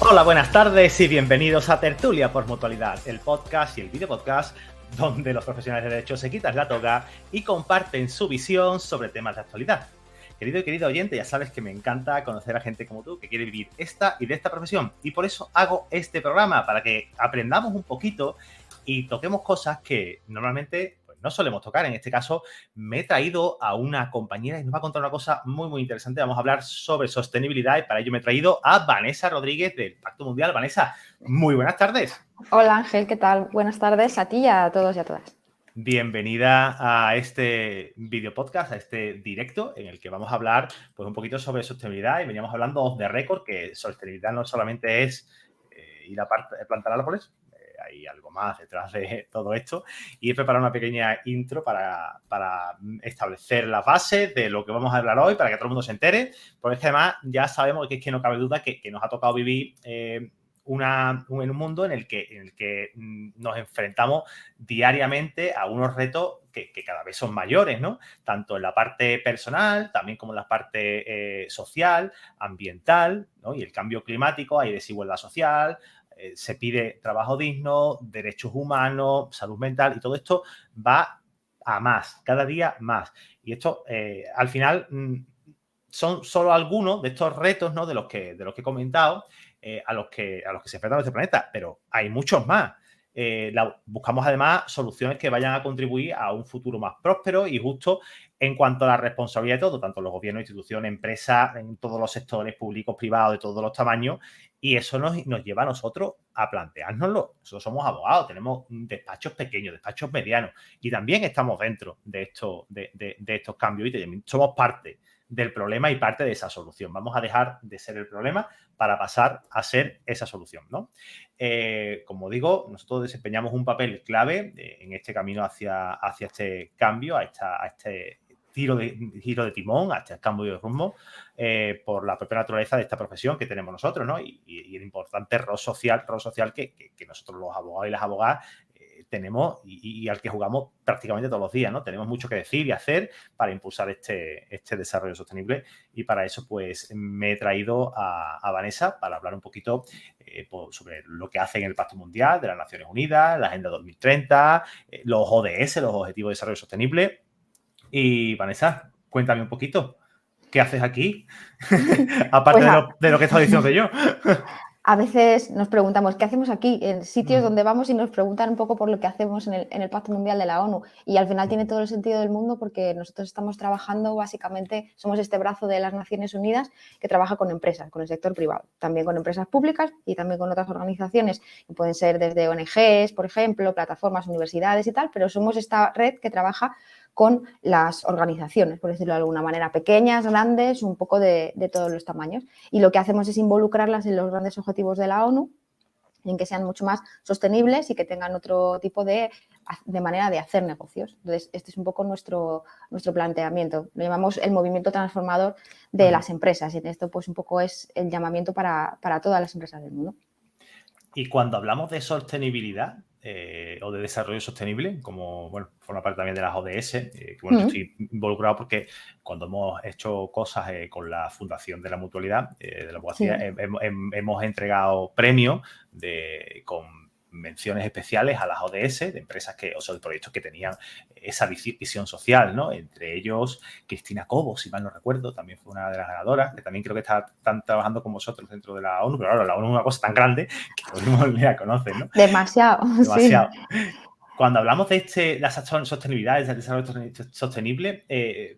Hola, buenas tardes y bienvenidos a Tertulia por Mutualidad, el podcast y el videopodcast donde los profesionales de derecho se quitan la toga y comparten su visión sobre temas de actualidad. Querido y querida oyente, ya sabes que me encanta conocer a gente como tú que quiere vivir esta y de esta profesión, y por eso hago este programa, para que aprendamos un poquito y toquemos cosas que normalmente pues, no solemos tocar. En este caso me he traído a una compañera y nos va a contar una cosa muy, muy interesante. Vamos a hablar sobre sostenibilidad y para ello me he traído a Vanessa Rodríguez del Pacto Mundial. Vanessa, muy buenas tardes. Hola Ángel, ¿qué tal? Buenas tardes a ti y a todos y a todas. Bienvenida a este video podcast, a este directo en el que vamos a hablar pues, un poquito sobre sostenibilidad, y veníamos hablando off the record que sostenibilidad no solamente es ir a plantar árboles, hay algo más detrás de todo esto, y he preparado una pequeña intro para establecer las bases de lo que vamos a hablar hoy, para que todo el mundo se entere, porque es que además ya sabemos que es que no cabe duda que nos ha tocado vivir en un mundo en el que nos enfrentamos diariamente a unos retos que cada vez son mayores, ¿no? Tanto en la parte personal, también como en la parte social, ambiental, ¿no? Y el cambio climático, hay desigualdad social, se pide trabajo digno, derechos humanos, salud mental, y todo esto va a más, cada día más. Y esto, al final, son solo algunos de estos retos, ¿no? de los que he comentado, a los que se enfrenta nuestro planeta, pero hay muchos más. Buscamos además soluciones que vayan a contribuir a un futuro más próspero y justo en cuanto a la responsabilidad de todo, tanto los gobiernos, instituciones, empresas, en todos los sectores públicos, privados, de todos los tamaños, y eso nos lleva a nosotros a planteárnoslo. Nosotros somos abogados, tenemos despachos pequeños, despachos medianos, y también estamos dentro de estos cambios y también somos parte del problema y parte de esa solución. Vamos a dejar de ser el problema para pasar a ser esa solución, ¿no? Como digo, nosotros desempeñamos un papel clave en este camino hacia este cambio, a este giro de timón, a este cambio de rumbo, por la propia naturaleza de esta profesión que tenemos nosotros, ¿no? Y el importante rol social que nosotros los abogados y las abogadas tenemos y al que jugamos prácticamente todos los días, ¿no? Tenemos mucho que decir y hacer para impulsar este desarrollo sostenible, y para eso pues me he traído a Vanessa para hablar un poquito sobre lo que hace en el Pacto Mundial de las Naciones Unidas, la Agenda 2030, los ODS, los Objetivos de Desarrollo Sostenible. Y Vanessa, cuéntame un poquito, ¿qué haces aquí? Aparte Pues de lo que estaba diciendo yo. a veces nos preguntamos qué hacemos aquí, en sitios donde vamos y nos preguntan un poco por lo que hacemos en el Pacto Mundial de la ONU, y al final tiene todo el sentido del mundo, porque nosotros estamos trabajando, básicamente somos este brazo de las Naciones Unidas que trabaja con empresas, con el sector privado, también con empresas públicas y también con otras organizaciones que pueden ser desde ONGs, por ejemplo, plataformas, universidades y tal, pero somos esta red que trabaja con las organizaciones, por decirlo de alguna manera, pequeñas, grandes, un poco de todos los tamaños. Y lo que hacemos es involucrarlas en los grandes objetivos de la ONU, en que sean mucho más sostenibles y que tengan otro tipo de manera de hacer negocios. Entonces, este es un poco nuestro planteamiento. Lo llamamos el movimiento transformador de las empresas, y en esto pues un poco es el llamamiento para todas las empresas del mundo. Y cuando hablamos de sostenibilidad o de desarrollo sostenible, como bueno, forma parte también de las ODS, que bueno, yo estoy involucrado porque cuando hemos hecho cosas con la Fundación de la Mutualidad, de la abogacía, hemos entregado premios con menciones especiales a las ODS de empresas o sea, de proyectos que tenían esa visión social, ¿no? Entre ellos, Cristina Cobo, si mal no recuerdo, también fue una de las ganadoras, que también creo que están trabajando con vosotros dentro de la ONU, pero claro, la ONU es una cosa tan grande que todo el mundo la conoce, ¿no? Demasiado. Demasiado. Sí. Cuando hablamos de la sostenibilidad, del desarrollo sostenible, ¿de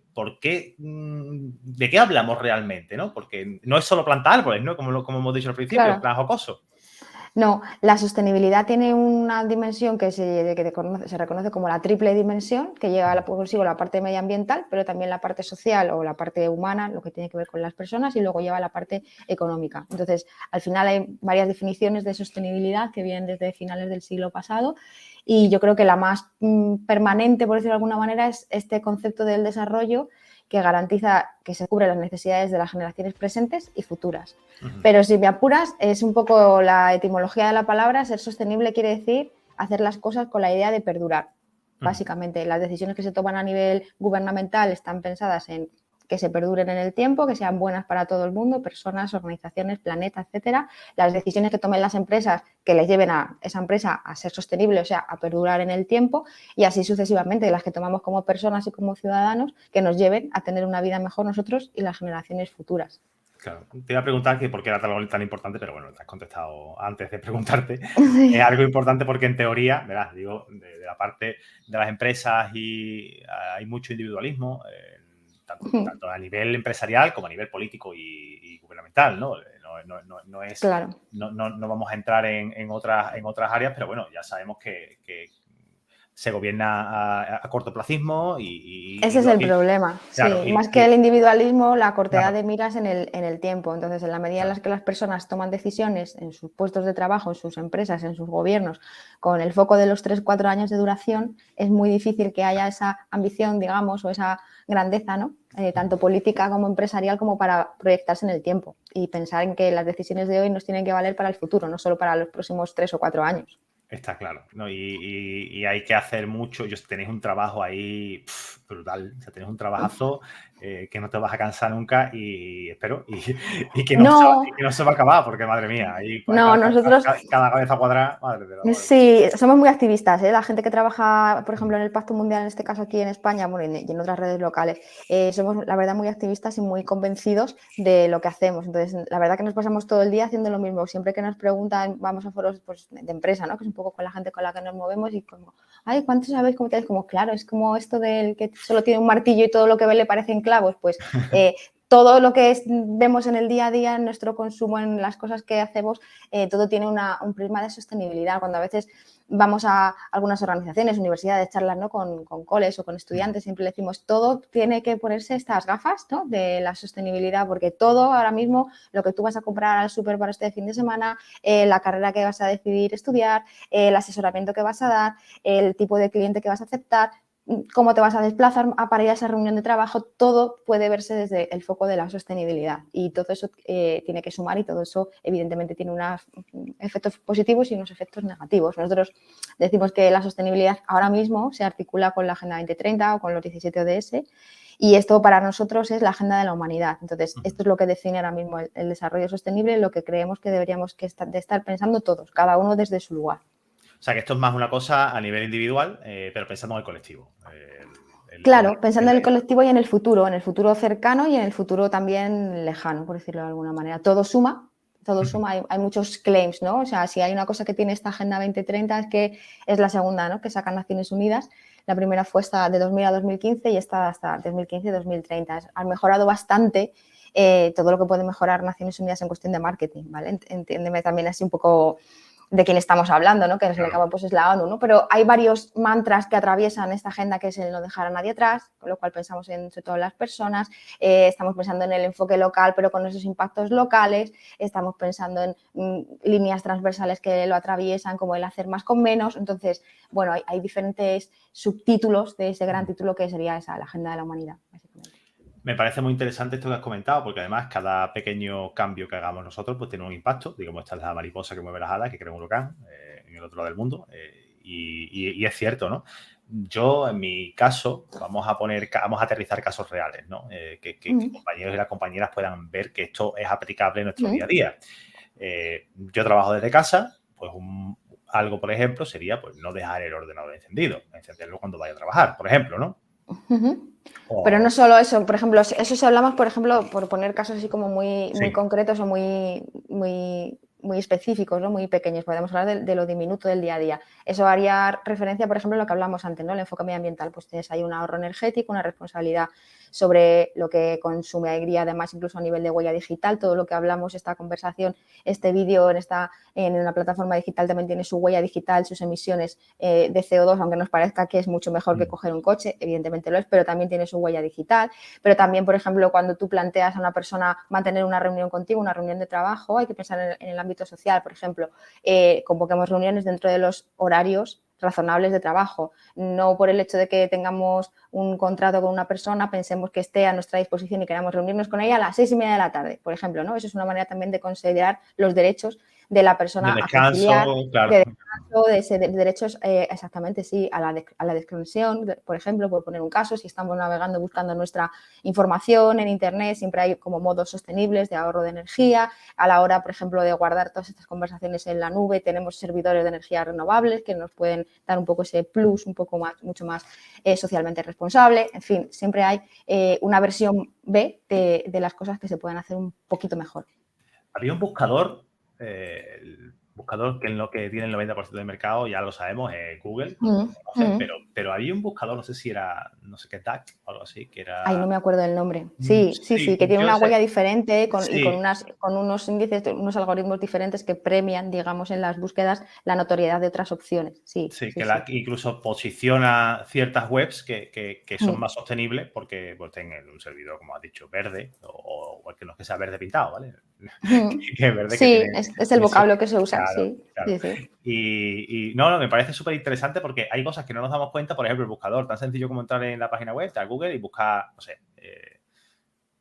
qué hablamos realmente, no? Porque no es solo plantar árboles, ¿no? Como hemos dicho al principio, Claro. es plan jocoso. No, la sostenibilidad tiene una dimensión que se reconoce como la triple dimensión, que lleva consigo la parte medioambiental, pero también la parte social o la parte humana, lo que tiene que ver con las personas, y luego lleva la parte económica. Entonces, al final hay varias definiciones de sostenibilidad que vienen desde finales del siglo pasado, y yo creo que la más permanente, por decirlo de alguna manera, es este concepto del desarrollo, que garantiza que se cubren las necesidades de las generaciones presentes y futuras. Pero si me apuras, es un poco la etimología de la palabra. Ser sostenible quiere decir hacer las cosas con la idea de perdurar. Básicamente, las decisiones que se toman a nivel gubernamental están pensadas en que se perduren en el tiempo, que sean buenas para todo el mundo, personas, organizaciones, planeta, etcétera. Las decisiones que tomen las empresas que les lleven a esa empresa a ser sostenible, o sea, a perdurar en el tiempo, y así sucesivamente las que tomamos como personas y como ciudadanos que nos lleven a tener una vida mejor nosotros y las generaciones futuras. Claro, te iba a preguntar que por qué era tan importante, pero bueno, te has contestado antes de preguntarte. Es Sí. algo importante porque en teoría, verás, digo, de la parte de las empresas y hay mucho individualismo, tanto a nivel empresarial como a nivel político y gubernamental, ¿no? No es, Claro. no vamos a entrar en otras áreas, pero bueno, ya sabemos que se gobierna a cortoplacismo Ese es el problema, claro, sí. Más que el individualismo, la cortedad claro. de miras en el tiempo. Entonces, en la medida en Claro. la que las personas toman decisiones en sus puestos de trabajo, en sus empresas, en sus gobiernos, con el foco de los 3-4 años de duración, es muy difícil que haya esa ambición, digamos, o esa grandeza, ¿no? Tanto política como empresarial, como para proyectarse en el tiempo y pensar en que las decisiones de hoy nos tienen que valer para el futuro, no solo para los próximos 3 o 4 años. Está claro, ¿no? Y hay que hacer mucho. Tenéis un trabajo ahí brutal. O sea, tenéis un trabajazo que no te vas a cansar nunca y espero. Y que No, no se va a acabar, porque madre mía, ahí no, nosotros cada cabeza cuadrada, madre de la madre. sí, somos muy activistas, ¿eh? La gente que trabaja, por ejemplo, en el Pacto Mundial, en este caso aquí en España, bueno, y en otras redes locales, somos, la verdad, muy activistas y muy convencidos de lo que hacemos. Entonces, la verdad que nos pasamos todo el día haciendo lo mismo. Siempre que nos preguntan, vamos a foros pues, de empresa, ¿no? Que es un poco con la gente con la que nos movemos y como, ay, ¿cuánto sabéis? ¿Cómo te Como, claro, es como esto del que solo tiene un martillo y todo lo que ve le parecen clavos. Pues todo lo que vemos en el día a día, en nuestro consumo, en las cosas que hacemos, todo tiene un prisma de sostenibilidad. Cuando a veces vamos a algunas organizaciones, universidades, charlas, ¿no? con coles o con estudiantes, siempre le decimos, todo tiene que ponerse estas gafas, ¿no? De la sostenibilidad, porque todo ahora mismo, lo que tú vas a comprar al súper para este fin de semana, la carrera que vas a decidir estudiar, el asesoramiento que vas a dar, el tipo de cliente que vas a aceptar, cómo te vas a desplazar para ir a esa reunión de trabajo, todo puede verse desde el foco de la sostenibilidad y todo eso tiene que sumar y todo eso evidentemente tiene unos efectos positivos y unos efectos negativos. Nosotros decimos que la sostenibilidad ahora mismo se articula con la Agenda 2030 o con los 17 ODS y esto para nosotros es la agenda de la humanidad. Entonces, esto es lo que define ahora mismo el desarrollo sostenible, lo que creemos que deberíamos de estar pensando todos, cada uno desde su lugar. O sea, que esto es más una cosa a nivel individual, pero pensando en el colectivo. Claro, pensando en el colectivo y en el futuro cercano y en el futuro también lejano, por decirlo de alguna manera. Todo suma, hay muchos claims, ¿no? O sea, si hay una cosa que tiene esta Agenda 2030 es que es la segunda, ¿no? Que sacan Naciones Unidas. La primera fue esta de 2000 a 2015 y esta hasta 2015 y 2030. Han mejorado bastante todo lo que puede mejorar Naciones Unidas en cuestión de marketing, ¿vale? Entiéndeme también así un poco de quién estamos hablando, ¿no? Que al fin y al cabo pues es la ONU, ¿no? Pero hay varios mantras que atraviesan esta agenda, que es el no dejar a nadie atrás, con lo cual pensamos en sobre todo las personas, estamos pensando en el enfoque local, pero con esos impactos locales, estamos pensando en líneas transversales que lo atraviesan, como el hacer más con menos. Entonces, bueno, hay diferentes subtítulos de ese gran título que sería esa, la agenda de la humanidad, básicamente. Me parece muy interesante esto que has comentado, porque además cada pequeño cambio que hagamos nosotros pues tiene un impacto. Digamos, esta es la mariposa que mueve las alas, que crea un huracán en el otro lado del mundo. Y es cierto, ¿no? Yo, en mi caso, vamos a aterrizar casos reales, ¿no? Que compañeros y las compañeras puedan ver que esto es aplicable en nuestro día a día. Yo trabajo desde casa, pues algo, por ejemplo, sería pues no dejar el ordenador encendido, encenderlo cuando vaya a trabajar, por ejemplo, ¿no? Pero no solo eso, por ejemplo, eso si hablamos, por ejemplo, por poner casos así como muy concretos o muy específicos, ¿no? Muy pequeños, podemos hablar de lo diminuto del día a día. Eso haría referencia, por ejemplo, a lo que hablamos antes, ¿no? El enfoque medioambiental, pues tienes ahí un ahorro energético, una responsabilidad sobre lo que consume y además incluso a nivel de huella digital, todo lo que hablamos, esta conversación, este vídeo en una plataforma digital también tiene su huella digital, sus emisiones de CO2, aunque nos parezca que es mucho mejor que coger un coche, evidentemente lo es, pero también tiene su huella digital. Pero también, por ejemplo, cuando tú planteas a una persona mantener una reunión contigo, una reunión de trabajo, hay que pensar en el ámbito social, por ejemplo, convoquemos reuniones dentro de los horarios razonables de trabajo, no por el hecho de que tengamos un contrato con una persona, pensemos que esté a nuestra disposición y queramos reunirnos con ella a las 6:30 de la tarde, por ejemplo, ¿no? Eso es una manera también de considerar los derechos de la persona De a conciliar, descanso, claro. de descanso, de derechos, exactamente, sí, a la desconexión, por ejemplo, por poner un caso, si estamos navegando buscando nuestra información en Internet, siempre hay como modos sostenibles de ahorro de energía. A la hora, por ejemplo, de guardar todas estas conversaciones en la nube, tenemos servidores de energía renovables que nos pueden dar un poco ese plus, un poco más, mucho más socialmente responsable. En fin, siempre hay una versión B de las cosas que se pueden hacer un poquito mejor. Había un buscador, el buscador que es lo que tiene el 90% del mercado, ya lo sabemos, es Google, pero había un buscador, no sé si era, no sé qué, DAC o algo así, que era... Ay, no me acuerdo del nombre. Sí, que tiene una huella diferente y con unos índices, unos algoritmos diferentes que premian, digamos, en las búsquedas la notoriedad de otras opciones. Sí, incluso posiciona ciertas webs que son más sostenibles porque pues, tengan un servidor, como has dicho, verde o que no es que sea verde pintado, ¿vale? Que es verde, sí, es el vocablo que se usa, claro, sí. Y no, me parece súper interesante porque hay cosas que no nos damos cuenta, por ejemplo, el buscador, tan sencillo como entrar en la página web de Google y buscar, no sé,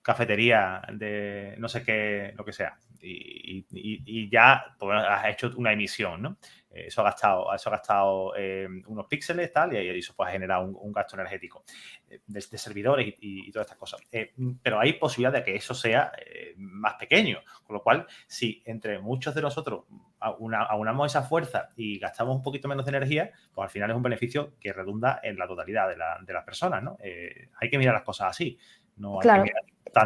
cafetería de no sé qué, lo que sea. Y ya pues, has hecho una emisión, ¿no? Eso ha gastado unos píxeles tal, y eso puede generar un gasto energético de servidores y todas estas cosas. Pero hay posibilidad de que eso sea más pequeño, con lo cual, si entre muchos de nosotros aunamos esa fuerza y gastamos un poquito menos de energía, pues al final es un beneficio que redunda en la totalidad de las personas, ¿no? Hay que mirar las cosas así. No hay que mirar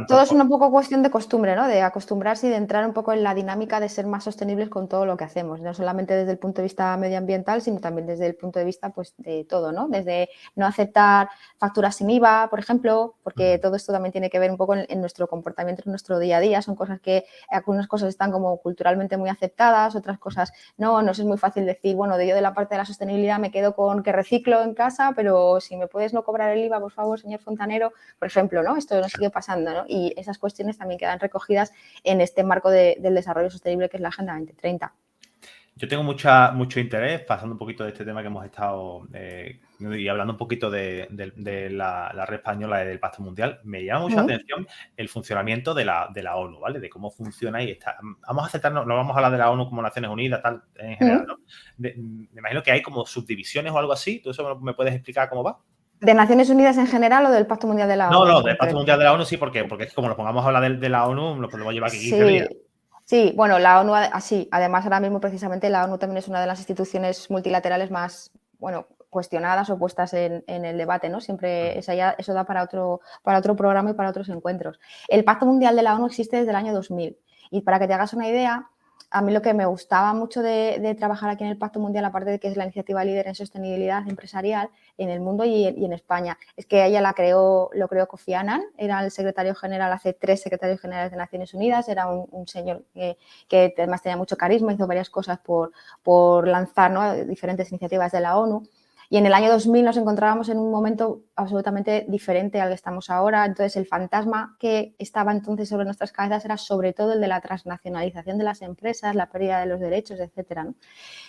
todo es un poco cuestión de costumbre, ¿no? De acostumbrarse y de entrar un poco en la dinámica de ser más sostenibles con todo lo que hacemos, no solamente desde el punto de vista medioambiental, sino también desde el punto de vista pues, de todo, ¿no? Desde no aceptar facturas sin IVA, por ejemplo, porque todo esto también tiene que ver un poco en nuestro comportamiento, en nuestro día a día. Son cosas que algunas cosas están como culturalmente muy aceptadas, otras cosas no. Nos es muy fácil decir, bueno, yo de la parte de la sostenibilidad me quedo con que reciclo en casa, pero si me puedes no cobrar el IVA, por favor, señor fontanero, por ejemplo, ¿no? Esto nos sigue pasando, ¿no? Y esas cuestiones también quedan recogidas en este marco del desarrollo sostenible que es la Agenda 2030. Yo tengo mucho interés, pasando un poquito de este tema que hemos estado y hablando un poquito de la red española del Pacto Mundial, me llama mucho la atención el funcionamiento de la ONU, ¿vale? De cómo funciona y está. Vamos a aceptarnos, no vamos a hablar de la ONU como Naciones Unidas, tal, en general, ¿no? Me imagino que hay como subdivisiones o algo así. ¿Tú eso me puedes explicar cómo va? ¿De Naciones Unidas en general o del Pacto Mundial de la ONU? No, del Pacto Mundial de la ONU sí, porque es como nos pongamos a hablar de la ONU, nos podemos llevar aquí 15 días. Sí, bueno, la ONU, así, además ahora mismo precisamente la ONU también es una de las instituciones multilaterales más, bueno, cuestionadas o puestas en el debate, ¿no? Siempre eso da para otro programa y para otros encuentros. El Pacto Mundial de la ONU existe desde el año 2000 y para que te hagas una idea, a mí lo que me gustaba mucho de trabajar aquí en el Pacto Mundial, aparte de que es la iniciativa líder en sostenibilidad empresarial en el mundo y en España, es que ella lo creó Kofi Annan, era el secretario general, hace 3 secretarios generales de Naciones Unidas, era un señor que además tenía mucho carisma, hizo varias cosas por lanzar, ¿no?, diferentes iniciativas de la ONU. Y en el año 2000 nos encontrábamos en un momento absolutamente diferente al que estamos ahora. Entonces, el fantasma que estaba entonces sobre nuestras cabezas era sobre todo el de la transnacionalización de las empresas, la pérdida de los derechos, etcétera, ¿no?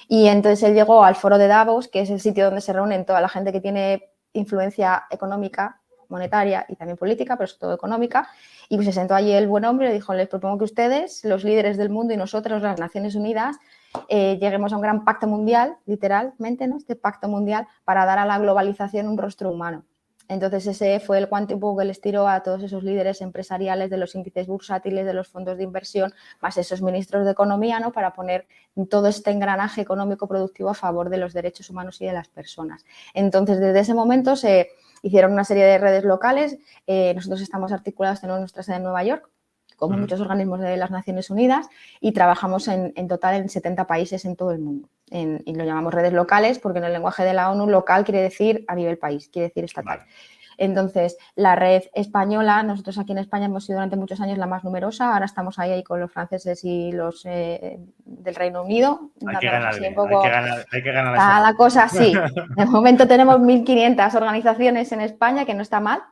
Y entonces él llegó al foro de Davos, que es el sitio donde se reúnen toda la gente que tiene influencia económica, monetaria y también política, pero sobre todo económica, y pues se sentó allí el buen hombre y le dijo, les propongo que ustedes, los líderes del mundo y nosotros, las Naciones Unidas, lleguemos a un gran pacto mundial, literalmente, ¿no?, este pacto mundial para dar a la globalización un rostro humano. Entonces ese fue el guante un poco que les tiró a todos esos líderes empresariales de los índices bursátiles, de los fondos de inversión, más esos ministros de economía, ¿no?, para poner todo este engranaje económico productivo a favor de los derechos humanos y de las personas. Entonces, desde ese momento se hicieron una serie de redes locales. Nosotros estamos articulados, tenemos nuestra sede en Nueva York, como muchos organismos de las Naciones Unidas, y trabajamos en total en 70 países en todo el mundo. Y lo llamamos redes locales porque en el lenguaje de la ONU local quiere decir a nivel país, quiere decir estatal. Vale. Entonces, la red española, nosotros aquí en España hemos sido durante muchos años la más numerosa, ahora estamos ahí con los franceses y los del Reino Unido. Hay que ganar, hay que ganar está la cosa así. De momento tenemos 1.500 organizaciones en España, que no está mal.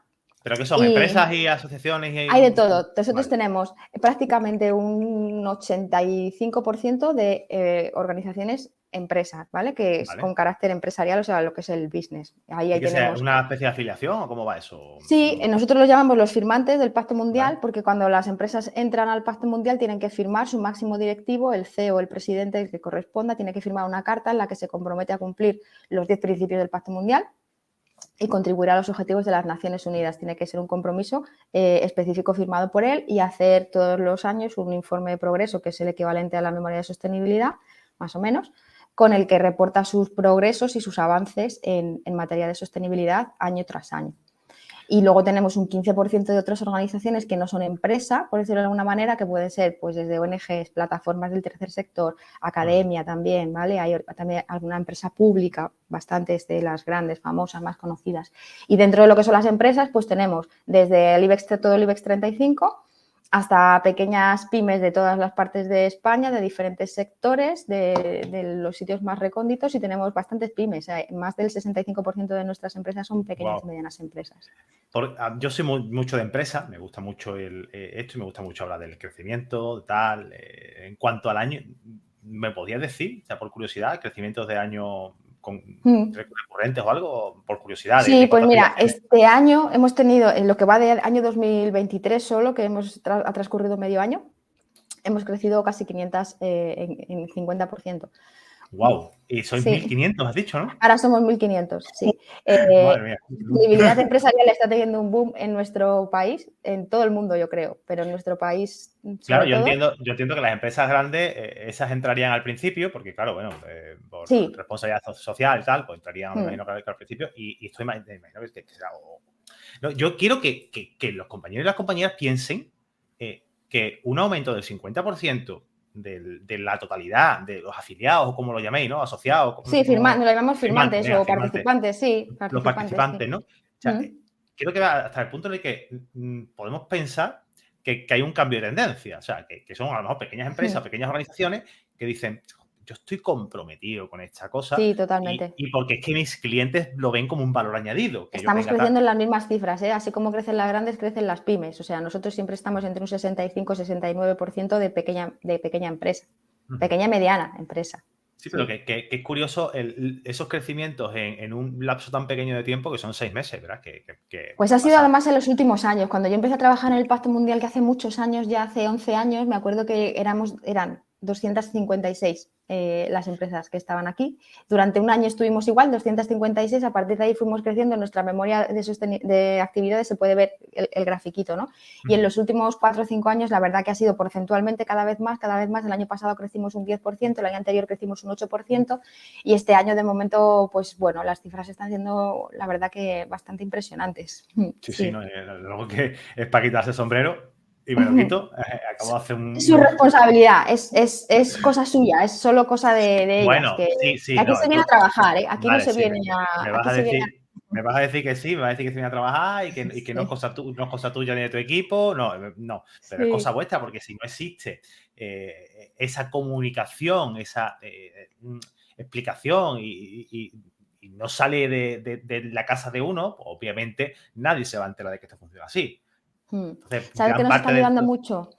¿Pero qué son? ¿Empresas y asociaciones? Hay de todo. Nosotros tenemos prácticamente un 85% de organizaciones empresas, ¿vale? Que es Vale. con carácter empresarial, o sea, lo que es el business. Ahí ¿Y que sea tenemos... una especie de afiliación o cómo va eso? Sí, nosotros los llamamos los firmantes del Pacto Mundial, Vale. porque cuando las empresas entran al Pacto Mundial tienen que firmar su máximo directivo, el CEO, el presidente, el que corresponda, tiene que firmar una carta en la que se compromete a cumplir los 10 principios del Pacto Mundial y contribuir a los objetivos de las Naciones Unidas. Tiene que ser un compromiso específico firmado por él y hacer todos los años un informe de progreso, que es el equivalente a la memoria de sostenibilidad, más o menos, con el que reporta sus progresos y sus avances en materia de sostenibilidad año tras año. Y luego tenemos un 15% de otras organizaciones que no son empresa, por decirlo de alguna manera, que pueden ser pues desde ONGs, plataformas del tercer sector, academia también, ¿vale? Hay también alguna empresa pública, bastantes de las grandes, famosas, más conocidas. Y dentro de lo que son las empresas, pues tenemos desde el IBEX, todo el IBEX 35, hasta pequeñas pymes de todas las partes de España, de diferentes sectores, de los sitios más recónditos, y tenemos bastantes pymes. Más del 65% de nuestras empresas son pequeñas y medianas empresas. Yo soy mucho de empresa, me gusta mucho esto y me gusta mucho hablar del crecimiento, tal. En cuanto al año, ¿me podías decir, o sea, por curiosidad, crecimientos de año recurrentes o algo, por curiosidad? Sí, pues mira, este año hemos tenido, en lo que va del año 2023 solo, que ha transcurrido medio año, hemos crecido casi 500 en 50%. ¡Wow! Y sois Sí. 1.500, has dicho, ¿no? Ahora somos 1.500, sí. Madre mía. La sostenibilidad empresarial está teniendo un boom en nuestro país, en todo el mundo, yo creo, pero en nuestro país Claro, sobre yo todo. entiendo que las empresas grandes, esas entrarían al principio, porque claro, bueno, por Sí. responsabilidad social y tal, pues entrarían, me imagino que al principio, y estoy me imagino que será. No, yo quiero que los compañeros y las compañeras piensen que un aumento del 50% de la totalidad de los afiliados, o como lo llaméis, ¿no? Asociados. Sí, nos lo llamamos firmantes Venga, o firmantes. participantes, sí. Los participantes, ¿no? O sea, quiero que va hasta el punto en el que podemos pensar que hay un cambio de tendencia. O sea, que son a lo mejor pequeñas empresas, pequeñas organizaciones que dicen, yo estoy comprometido con esta cosa. Sí, totalmente. Y porque es que mis clientes lo ven como un valor añadido. Que estamos creciendo en las mismas cifras, ¿eh? Así como crecen las grandes, crecen las pymes. O sea, nosotros siempre estamos entre un 65 y 69% de pequeña empresa, pequeña y mediana empresa. Sí, pero que es curioso esos crecimientos en un lapso tan pequeño de tiempo, que son 6 meses, ¿verdad? Pues ha sido además en los últimos años. Cuando yo empecé a trabajar en el Pacto Mundial, que hace muchos años, ya hace 11 años, me acuerdo que eran 256 las empresas que estaban aquí. Durante un año estuvimos igual, 256. A partir de ahí fuimos creciendo. En nuestra memoria de actividades se puede ver el grafiquito, ¿no? Y en los últimos 4 o 5 años, la verdad que ha sido porcentualmente cada vez más. El año pasado crecimos un 10%, el año anterior crecimos un 8%, y este año, de momento, pues bueno, las cifras están siendo, la verdad, que bastante impresionantes. Sí, no, luego que es para quitarse el sombrero. Y me lo quito, acabo de hacer Es su responsabilidad, es cosa suya, es solo cosa de bueno, ellas. sí, aquí se viene a trabajar, ¿eh? Aquí vale, no se sí, viene a... me vas a decir que sí, me vas a decir que se viene a trabajar y que no es cosa tuya ni de tu equipo. No, pero es cosa vuestra, porque si no existe esa comunicación, esa explicación y no sale de la casa de uno, pues obviamente nadie se va a enterar de que esto funciona así. Entonces, ¿Sabes qué nos está ayudando mucho?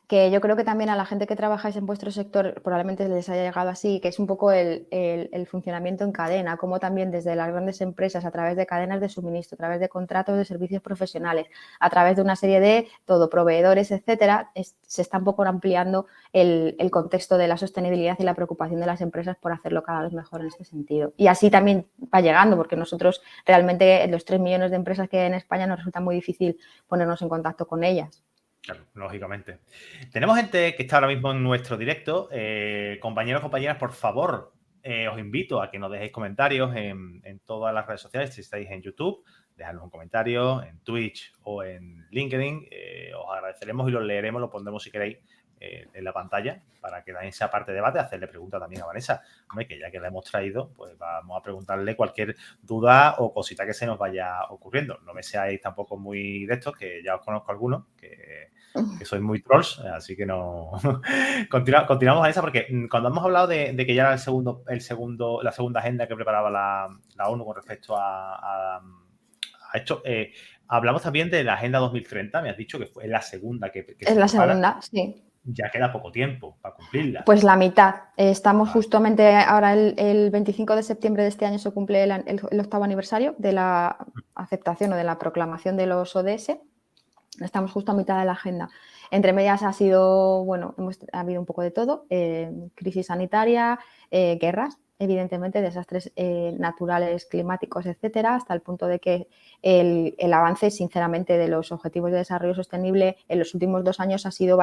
Que yo creo que también a la gente que trabajáis en vuestro sector probablemente les haya llegado así, que es un poco el funcionamiento en cadena, como también desde las grandes empresas, a través de cadenas de suministro, a través de contratos de servicios profesionales, a través de una serie de proveedores, etcétera, se está un poco ampliando el contexto de la sostenibilidad y la preocupación de las empresas por hacerlo cada vez mejor en este sentido. Y así también va llegando, porque nosotros realmente, los 3 millones de empresas que hay en España, nos resulta muy difícil ponernos en contacto con ellas. Claro, lógicamente. Tenemos gente que está ahora mismo en nuestro directo. Compañeros, compañeras, por favor, os invito a que nos dejéis comentarios en todas las redes sociales. Si estáis en YouTube, dejadnos un comentario, en Twitch o en LinkedIn. Os agradeceremos y los leeremos, lo pondremos si queréis en la pantalla para que también sea parte de debate. Hacerle preguntas también a Vanessa. Hombre, que ya que la hemos traído, pues vamos a preguntarle cualquier duda o cosita que se nos vaya ocurriendo. No me seáis tampoco muy de estos, que ya os conozco algunos, que sois muy trolls, así que no. Continuamos, Vanessa, porque cuando hemos hablado de que ya era la segunda agenda que preparaba la ONU con respecto a esto, hablamos también de la Agenda 2030, me has dicho que fue la segunda que es se la prepara. segunda, sí. ya queda poco tiempo para cumplirlas. Pues la mitad. Estamos justamente ahora el 25 de septiembre de este año se cumple el octavo aniversario de la aceptación o de la proclamación de los ODS. Estamos justo a mitad de la agenda. Entre medias ha sido, bueno, ha habido un poco de todo, crisis sanitaria, guerras, evidentemente, desastres naturales, climáticos, etcétera, hasta el punto de que el avance, sinceramente, de los Objetivos de Desarrollo Sostenible en los últimos 2 años ha sido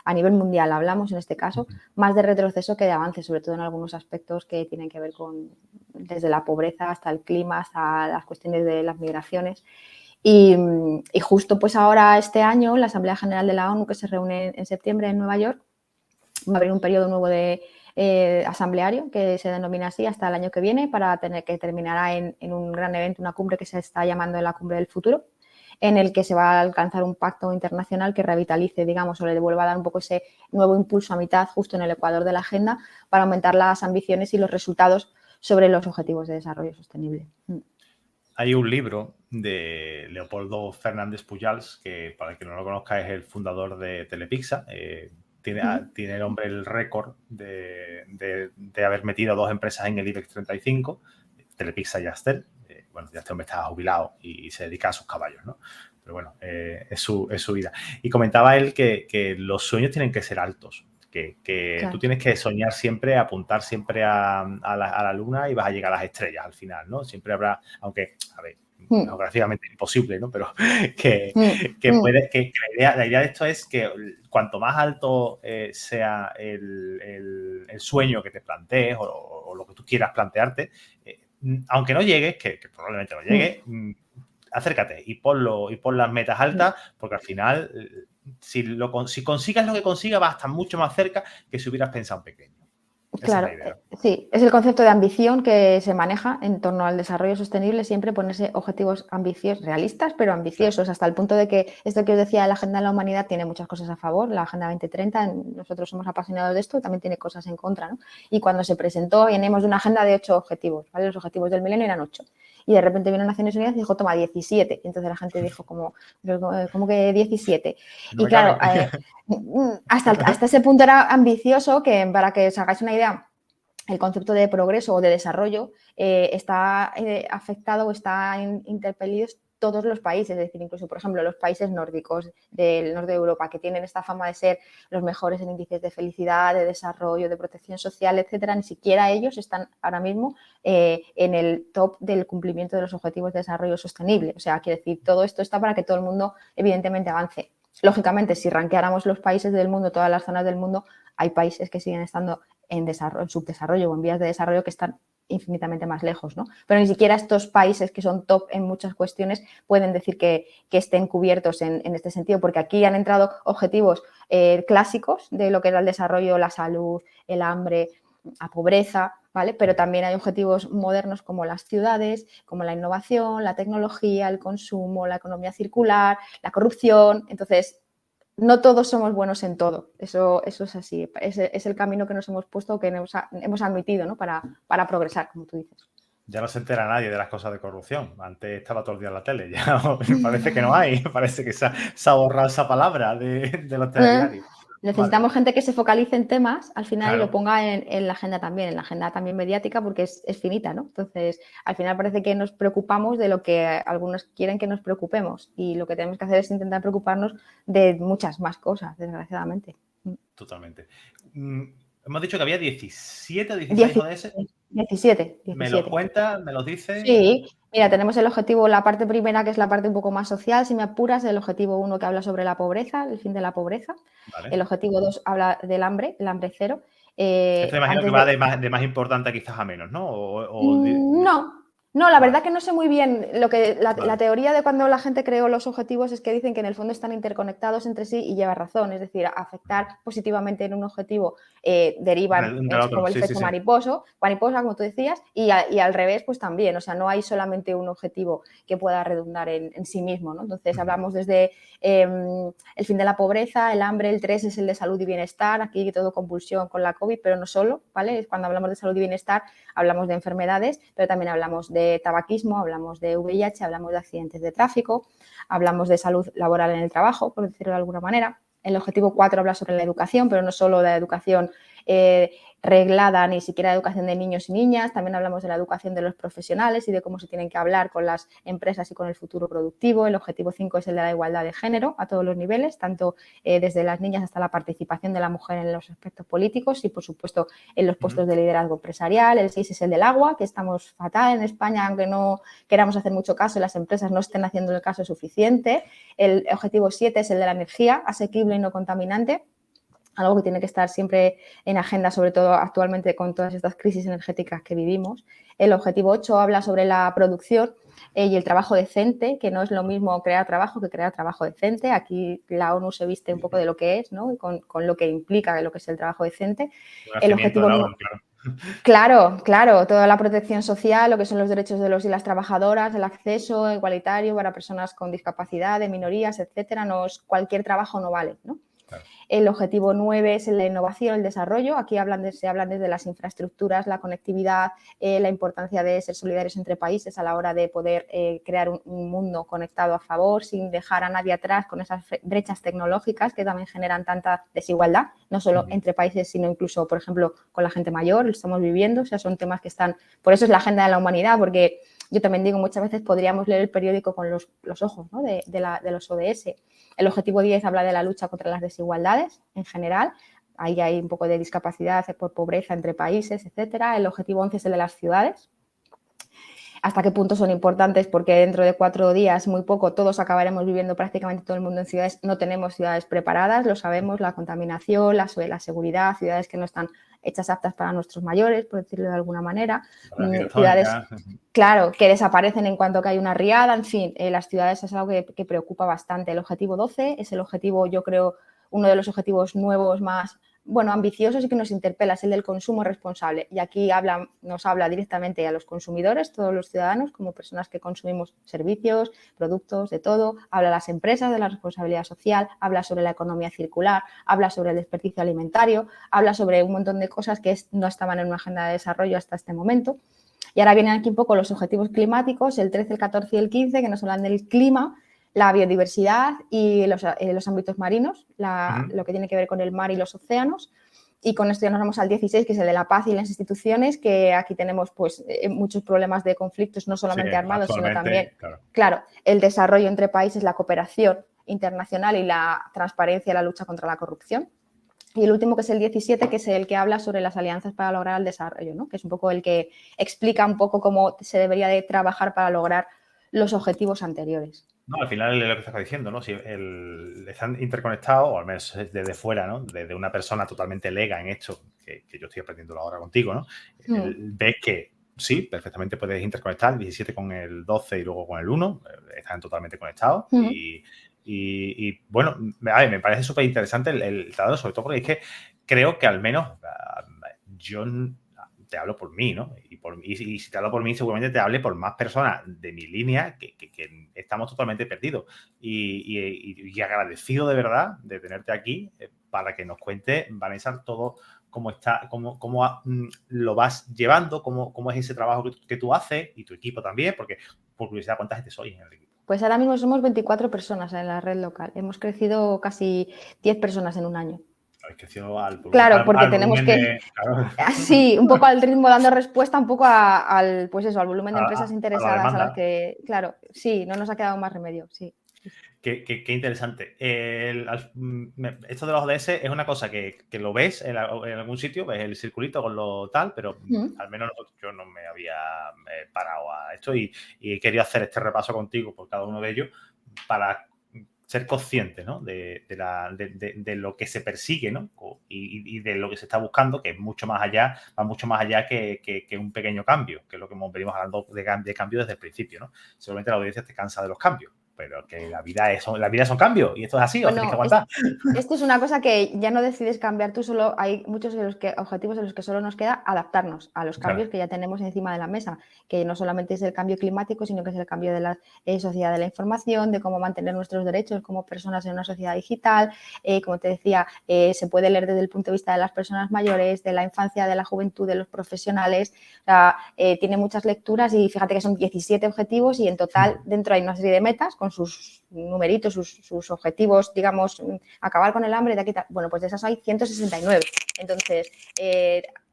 a nivel mundial, hablamos en este caso, más de retroceso que de avance, sobre todo en algunos aspectos que tienen que ver con desde la pobreza hasta el clima, hasta las cuestiones de las migraciones. Y justo pues ahora este año la Asamblea General de la ONU, que se reúne en septiembre en Nueva York, va a abrir un periodo nuevo de asambleario, que se denomina así, hasta el año que viene, que terminará en un gran evento, una cumbre que se está llamando la Cumbre del Futuro, en el que se va a alcanzar un pacto internacional que revitalice, digamos, o le devuelva a dar un poco ese nuevo impulso a mitad, justo en el ecuador de la agenda, para aumentar las ambiciones y los resultados sobre los objetivos de desarrollo sostenible. Hay un libro de Leopoldo Fernández Pujals, que para el que no lo conozca es el fundador de Telepizza. Tiene el hombre el récord de haber metido 2 empresas en el IBEX 35, Telepizza y Yastel. Bueno, ya este hombre está jubilado y se dedica a sus caballos, ¿no? Pero bueno, es su vida. Y comentaba él que los sueños tienen que ser altos, que claro, tú tienes que soñar siempre, apuntar siempre a la luna y vas a llegar a las estrellas al final, ¿no? Siempre habrá, aunque, a ver, geográficamente imposible, ¿no? Pero la idea de esto es que cuanto más alto sea el sueño que te plantees o lo que tú quieras plantearte, aunque no llegues, que probablemente no llegue, acércate y pon las metas altas, porque al final, si consigas lo que consigas, vas a estar mucho más cerca que si hubieras pensado en pequeño. Claro, sí, es el concepto de ambición que se maneja en torno al desarrollo sostenible, siempre ponerse objetivos ambiciosos, realistas, pero ambiciosos, hasta el punto de que esto que os decía de la Agenda de la Humanidad tiene muchas cosas a favor, la Agenda 2030, nosotros somos apasionados de esto, también tiene cosas en contra, ¿no? Y cuando se presentó, venimos de una agenda de 8 objetivos, ¿vale? Los objetivos del milenio eran 8. Y de repente vino Naciones Unidas y dijo, toma, 17. Y entonces la gente dijo, ¿cómo que 17? No y claro, hasta ese punto era ambicioso que, para que os hagáis una idea, el concepto de progreso o de desarrollo está afectado o está interpelido todos los países, es decir, incluso, por ejemplo, los países nórdicos del norte de Europa, que tienen esta fama de ser los mejores en índices de felicidad, de desarrollo, de protección social, etcétera, ni siquiera ellos están ahora mismo en el top del cumplimiento de los objetivos de desarrollo sostenible. O sea, quiere decir, todo esto está para que todo el mundo, evidentemente, avance. Lógicamente, si rankeáramos los países del mundo, todas las zonas del mundo, hay países que siguen estando en subdesarrollo o en vías de desarrollo que están infinitamente más lejos, ¿no? Pero ni siquiera estos países que son top en muchas cuestiones pueden decir que estén cubiertos en este sentido, porque aquí han entrado objetivos clásicos de lo que era el desarrollo, la salud, el hambre, la pobreza, ¿vale? Pero también hay objetivos modernos como las ciudades, como la innovación, la tecnología, el consumo, la economía circular, la corrupción. Entonces, no todos somos buenos en todo, eso es así, es el camino que nos hemos puesto, que hemos admitido, ¿no? para progresar, como tú dices. Ya no se entera nadie de las cosas de corrupción. Antes estaba todo el día en la tele, ya parece que no hay, parece que se ha borrado esa palabra de los telediarios. Necesitamos gente que se focalice en temas al final, claro, y lo ponga en la agenda también mediática, porque es finita, ¿no? Entonces, al final parece que nos preocupamos de lo que algunos quieren que nos preocupemos, y lo que tenemos que hacer es intentar preocuparnos de muchas más cosas, desgraciadamente. Totalmente. Hemos dicho que había 17 o 16 ODS. 17. ¿Me los cuentas? ¿Me los dices? Sí, mira, tenemos el objetivo, la parte primera, que es la parte un poco más social, si me apuras, el objetivo 1, que habla sobre la pobreza, el fin de la pobreza. Vale. El objetivo 2 habla del hambre, el hambre cero. Esto imagino que va de más importante quizás a menos, ¿no? No, la verdad que no sé muy bien lo que la teoría de cuando la gente creó los objetivos es que dicen que en el fondo están interconectados entre sí, y lleva razón, es decir, afectar positivamente en un objetivo derivan como el efecto mariposa, como tú decías, y al revés, pues también, o sea, no hay solamente un objetivo que pueda redundar en sí mismo, ¿no? Entonces hablamos desde el fin de la pobreza, el hambre, el 3 es el de salud y bienestar, aquí todo convulsión con la COVID, pero no solo, ¿vale? Cuando hablamos de salud y bienestar hablamos de enfermedades, pero también hablamos de tabaquismo, hablamos de VIH, hablamos de accidentes de tráfico, hablamos de salud laboral en el trabajo, por decirlo de alguna manera. El objetivo 4 habla sobre la educación, pero no solo de la educación reglada, ni siquiera de educación de niños y niñas, también hablamos de la educación de los profesionales y de cómo se tienen que hablar con las empresas y con el futuro productivo. El objetivo 5 es el de la igualdad de género a todos los niveles, tanto desde las niñas hasta la participación de la mujer en los aspectos políticos y, por supuesto, en los puestos de liderazgo empresarial. El 6 es el del agua, que estamos fatal en España, aunque no queramos hacer mucho caso y las empresas no estén haciendo el caso suficiente. El objetivo 7 es el de la energía, asequible y no contaminante, algo que tiene que estar siempre en agenda, sobre todo actualmente con todas estas crisis energéticas que vivimos. El objetivo 8 habla sobre la producción y el trabajo decente, que no es lo mismo crear trabajo que crear trabajo decente. Aquí la ONU se viste un poco de lo que es, ¿no? Y con lo que implica lo que es el trabajo decente. El objetivo Claro, toda la protección social, lo que son los derechos de los y las trabajadoras, el acceso igualitario para personas con discapacidad, de minorías, etcétera. Cualquier trabajo no vale, ¿no? Claro. El objetivo 9 es la innovación, el desarrollo. Aquí se hablan desde las infraestructuras, la conectividad, la importancia de ser solidarios entre países a la hora de poder crear un mundo conectado a favor, sin dejar a nadie atrás con esas brechas tecnológicas que también generan tanta desigualdad, no solo entre países, sino incluso, por ejemplo, con la gente mayor, lo estamos viviendo. O sea, son temas que están... Por eso es la agenda de la humanidad, porque yo también digo, muchas veces podríamos leer el periódico con los ojos, ¿no? de los ODS. El objetivo 10 habla de la lucha contra las desigualdades en general. Ahí hay un poco de discapacidad por pobreza entre países, etcétera. El objetivo 11 es el de las ciudades. ¿Hasta qué punto son importantes? Porque dentro de 4 días, muy poco, todos acabaremos viviendo prácticamente todo el mundo en ciudades. No tenemos ciudades preparadas, lo sabemos, la contaminación, la seguridad, ciudades que no están hechas aptas para nuestros mayores, por decirlo de alguna manera. Ciudades, claro, que desaparecen en cuanto que hay una riada. En fin, las ciudades es algo que preocupa bastante. El objetivo 12 es el objetivo, yo creo, uno de los objetivos nuevos más ambiciosos y que nos interpela, es el del consumo responsable. Y aquí nos habla directamente a los consumidores, todos los ciudadanos, como personas que consumimos servicios, productos, de todo. Habla a las empresas de la responsabilidad social, habla sobre la economía circular, habla sobre el desperdicio alimentario, habla sobre un montón de cosas que no estaban en una agenda de desarrollo hasta este momento. Y ahora vienen aquí un poco los objetivos climáticos, el 13, el 14 y el 15, que nos hablan del clima, la biodiversidad y los ámbitos marinos, lo que tiene que ver con el mar y los océanos. Y con esto ya nos vamos al 16, que es el de la paz y las instituciones, que aquí tenemos pues muchos problemas de conflictos, no solamente armados, sino también, claro, el desarrollo entre países, la cooperación internacional y la transparencia, la lucha contra la corrupción. Y el último, que es el 17, que es el que habla sobre las alianzas para lograr el desarrollo, ¿no? Que es un poco el que explica un poco cómo se debería de trabajar para lograr los objetivos anteriores. No, al final es lo que estás diciendo, ¿no? Si están interconectados, o al menos desde fuera, ¿no? Desde una persona totalmente lega en esto, que yo estoy aprendiendo ahora contigo, ¿no? Ves que sí, perfectamente puedes interconectar el 17 con el 12 y luego con el 1, están totalmente conectados. Y bueno, me parece súper interesante el tratado, sobre todo porque es que creo que al menos yo te hablo por mí, ¿no? Y si te hablo por mí, seguramente te hable por más personas de mi línea que estamos totalmente perdidos. Y agradecido de verdad de tenerte aquí para que nos cuente, Vanessa, todo cómo está, cómo lo vas llevando, cómo es ese trabajo que tú haces y tu equipo también, porque por curiosidad, ¿cuánta gente sois en el equipo? Pues ahora mismo somos 24 personas en la red local. Hemos crecido casi 10 personas en un año. Claro, porque tenemos que... Sí, un poco al ritmo, dando respuesta un poco al volumen de empresas interesadas a las que... Claro, sí, no nos ha quedado más remedio, sí. Qué interesante. Esto de los ODS es una cosa que lo ves en algún sitio, ves el circulito con lo tal, pero al menos yo no me había parado a esto y he querido hacer este repaso contigo por cada uno de ellos para ser consciente, ¿no? de lo que se persigue, ¿no? Y de lo que se está buscando, que es mucho más allá, va mucho más allá que un pequeño cambio, que es lo que venimos hablando de cambio desde el principio, ¿no? Seguramente la audiencia te cansa de los cambios, pero que la vida son cambios y esto es así, os tenéis que aguantar. Esto es una cosa que ya no decides cambiar tú solo, hay muchos objetivos en los que solo nos queda adaptarnos a los cambios que ya tenemos encima de la mesa, que no solamente es el cambio climático, sino que es el cambio de la sociedad de la información, de cómo mantener nuestros derechos como personas en una sociedad digital. Como te decía, se puede leer desde el punto de vista de las personas mayores, de la infancia, de la juventud, de los profesionales. O sea, tiene muchas lecturas y fíjate que son 17 objetivos y en total dentro hay una serie de metas con sus numeritos, sus objetivos, digamos, acabar con el hambre, de aquí tal. Bueno, pues de esas hay 169. Entonces,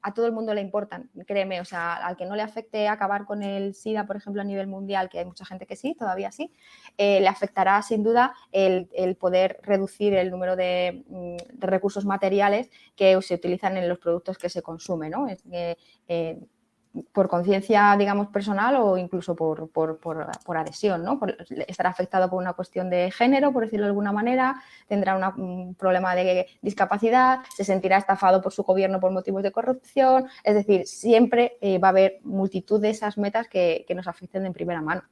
a todo el mundo le importan, créeme, o sea, al que no le afecte acabar con el SIDA, por ejemplo, a nivel mundial, que hay mucha gente que sí, todavía sí, le afectará sin duda el poder reducir el número de recursos materiales que se utilizan en los productos que se consumen, ¿no? Por conciencia, digamos, personal o incluso por adhesión, ¿no? Estará afectado por una cuestión de género, por decirlo de alguna manera, tendrá un problema de discapacidad, se sentirá estafado por su gobierno por motivos de corrupción, es decir, siempre va a haber multitud de esas metas que nos afecten en primera mano.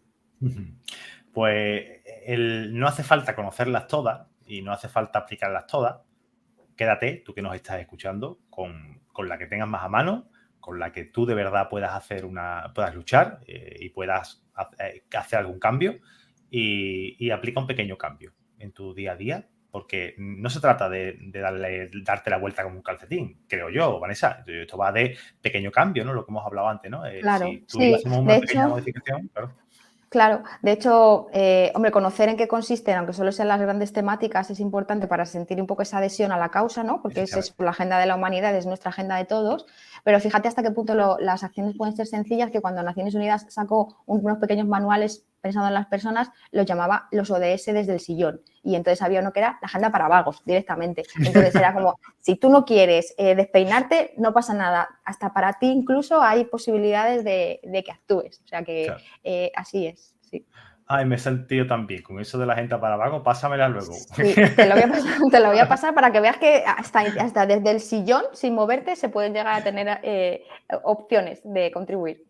Pues no hace falta conocerlas todas y no hace falta aplicarlas todas. Quédate, tú que nos estás escuchando, con la que tengas más a mano, con la que tú de verdad puedas luchar y puedas hacer algún cambio y aplica un pequeño cambio en tu día a día, porque no se trata de darte la vuelta como un calcetín, creo yo, Vanessa. Esto va de pequeño cambio, ¿no? Lo que hemos hablado antes, ¿no? Claro, Si tú y yo sí, hacemos de una pequeña hecho, modificación, claro. Claro, de hecho, hombre, conocer en qué consisten, aunque solo sean las grandes temáticas, es importante para sentir un poco esa adhesión a la causa, ¿no? Porque es la agenda de la humanidad, es nuestra agenda de todos, pero fíjate hasta qué punto las acciones pueden ser sencillas, que cuando Naciones Unidas sacó unos pequeños manuales pensando en las personas, los llamaba los ODS desde el sillón, y entonces había uno que era la agenda para vagos, directamente. Entonces era como, si tú no quieres despeinarte, no pasa nada, hasta para ti incluso hay posibilidades de que actúes, o sea que claro. Así es. Sí. Ay, me he sentido tan bien con eso de la agenda para vagos, pásamela luego. Sí, te lo voy a pasar para que veas que hasta desde el sillón, sin moverte, se pueden llegar a tener opciones de contribuir.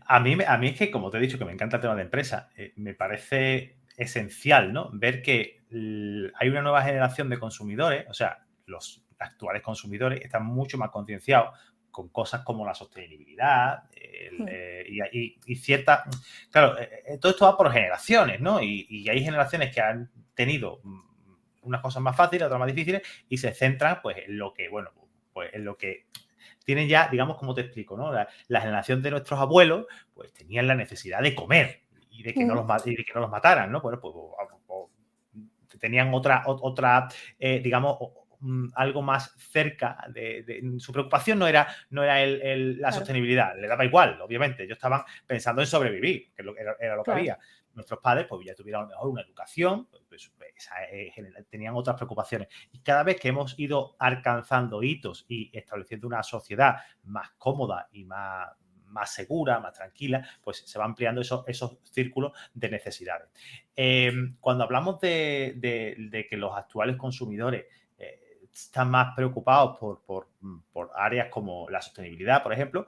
A mí es que, como te he dicho, que me encanta el tema de empresa, me parece esencial, ¿no? Ver que hay una nueva generación de consumidores, o sea, los actuales consumidores están mucho más concienciados con cosas como la sostenibilidad y cierta... Claro, todo esto va por generaciones, ¿no? Y hay generaciones que han tenido unas cosas más fáciles, otras más difíciles, y se centran, pues, en lo que, bueno, pues en lo que tienen ya, digamos, como te explico, ¿no? La generación de nuestros abuelos, pues, tenían la necesidad de comer y de que no los mataran, ¿no? Bueno, pues tenían otra digamos, algo más cerca de su preocupación no era la sostenibilidad, le daba igual, obviamente, ellos estaban pensando en sobrevivir, que era lo que había. Nuestros padres pues ya tuvieron a lo mejor una educación, tenían otras preocupaciones, y cada vez que hemos ido alcanzando hitos y estableciendo una sociedad más cómoda y más segura, más tranquila, pues se va ampliando esos círculos de necesidades. Cuando hablamos de que los actuales consumidores están más preocupados por áreas como la sostenibilidad, por ejemplo,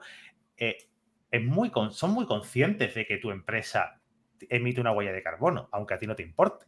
son muy conscientes de que tu empresa emite una huella de carbono, aunque a ti no te importe.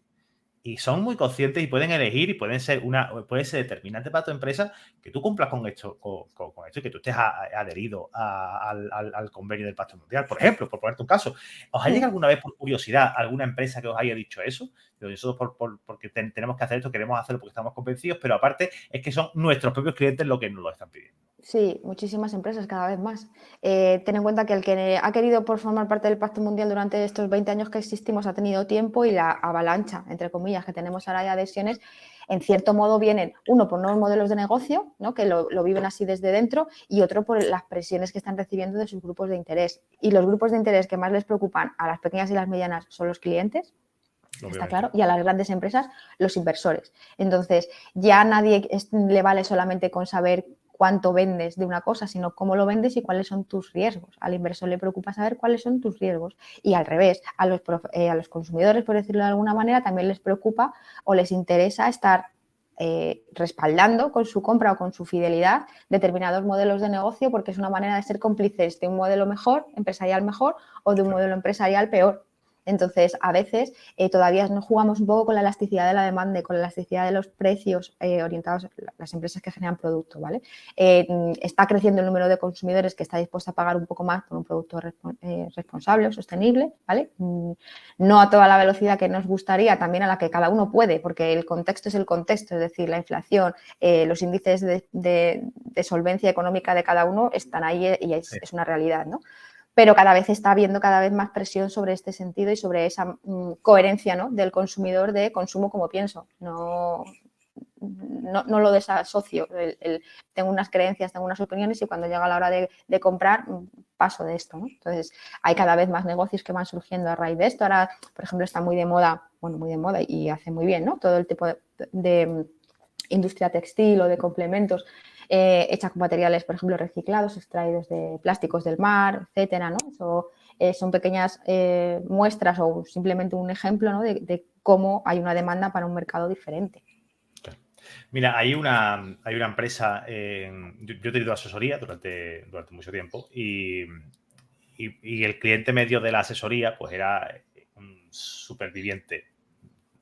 Y son muy conscientes y pueden elegir y puede ser determinante para tu empresa que tú cumplas con esto, con esto y que tú estés adherido al convenio del Pacto Mundial, por ejemplo, por ponerte un caso. ¿Os ha llegado alguna vez por curiosidad alguna empresa que os haya dicho eso? Nosotros porque tenemos que hacer esto, queremos hacerlo porque estamos convencidos, pero aparte es que son nuestros propios clientes los que nos lo están pidiendo. Sí, muchísimas empresas, cada vez más. Ten en cuenta que el que ha querido formar parte del Pacto Mundial durante estos 20 años que existimos ha tenido tiempo, y la avalancha, entre comillas, que tenemos ahora de adhesiones, en cierto modo vienen, uno, por nuevos modelos de negocio, ¿no? Que lo viven así desde dentro, y otro por las presiones que están recibiendo de sus grupos de interés. Y los grupos de interés que más les preocupan a las pequeñas y las medianas son los clientes, está claro, y a las grandes empresas los inversores. Entonces, ya a nadie le vale solamente con saber cuánto vendes de una cosa, sino cómo lo vendes y cuáles son tus riesgos. Al inversor le preocupa saber cuáles son tus riesgos. Y al revés, a los consumidores, por decirlo de alguna manera, también les preocupa o les interesa estar respaldando con su compra o con su fidelidad determinados modelos de negocio, porque es una manera de ser cómplices de un modelo mejor, empresarial mejor, o de un modelo empresarial peor. Entonces, a veces todavía nos jugamos un poco con la elasticidad de la demanda y con la elasticidad de los precios orientados a las empresas que generan producto, ¿vale? Está creciendo el número de consumidores que está dispuesto a pagar un poco más por un producto responsable o sostenible, ¿vale? No a toda la velocidad que nos gustaría, también a la que cada uno puede, porque el contexto es el contexto, es decir, la inflación, los índices de solvencia económica de cada uno están ahí y es una realidad, ¿no? pero cada vez está habiendo cada vez más presión sobre este sentido y sobre esa coherencia, ¿no?, del consumidor de consumo como pienso. No lo desasocio. Tengo unas creencias, tengo unas opiniones y cuando llega la hora de comprar paso de esto, ¿no? Entonces hay cada vez más negocios que van surgiendo a raíz de esto. Ahora, por ejemplo, está muy de moda, bueno, muy de moda y hace muy bien, ¿no?, todo el tipo de industria textil o de complementos hecha con materiales, por ejemplo, reciclados, extraídos de plásticos del mar, etcétera, ¿no? Eso son pequeñas muestras o simplemente un ejemplo, ¿no?, de cómo hay una demanda para un mercado diferente. Mira, hay una empresa, yo he tenido asesoría durante mucho tiempo y el cliente medio de la asesoría pues era un superviviente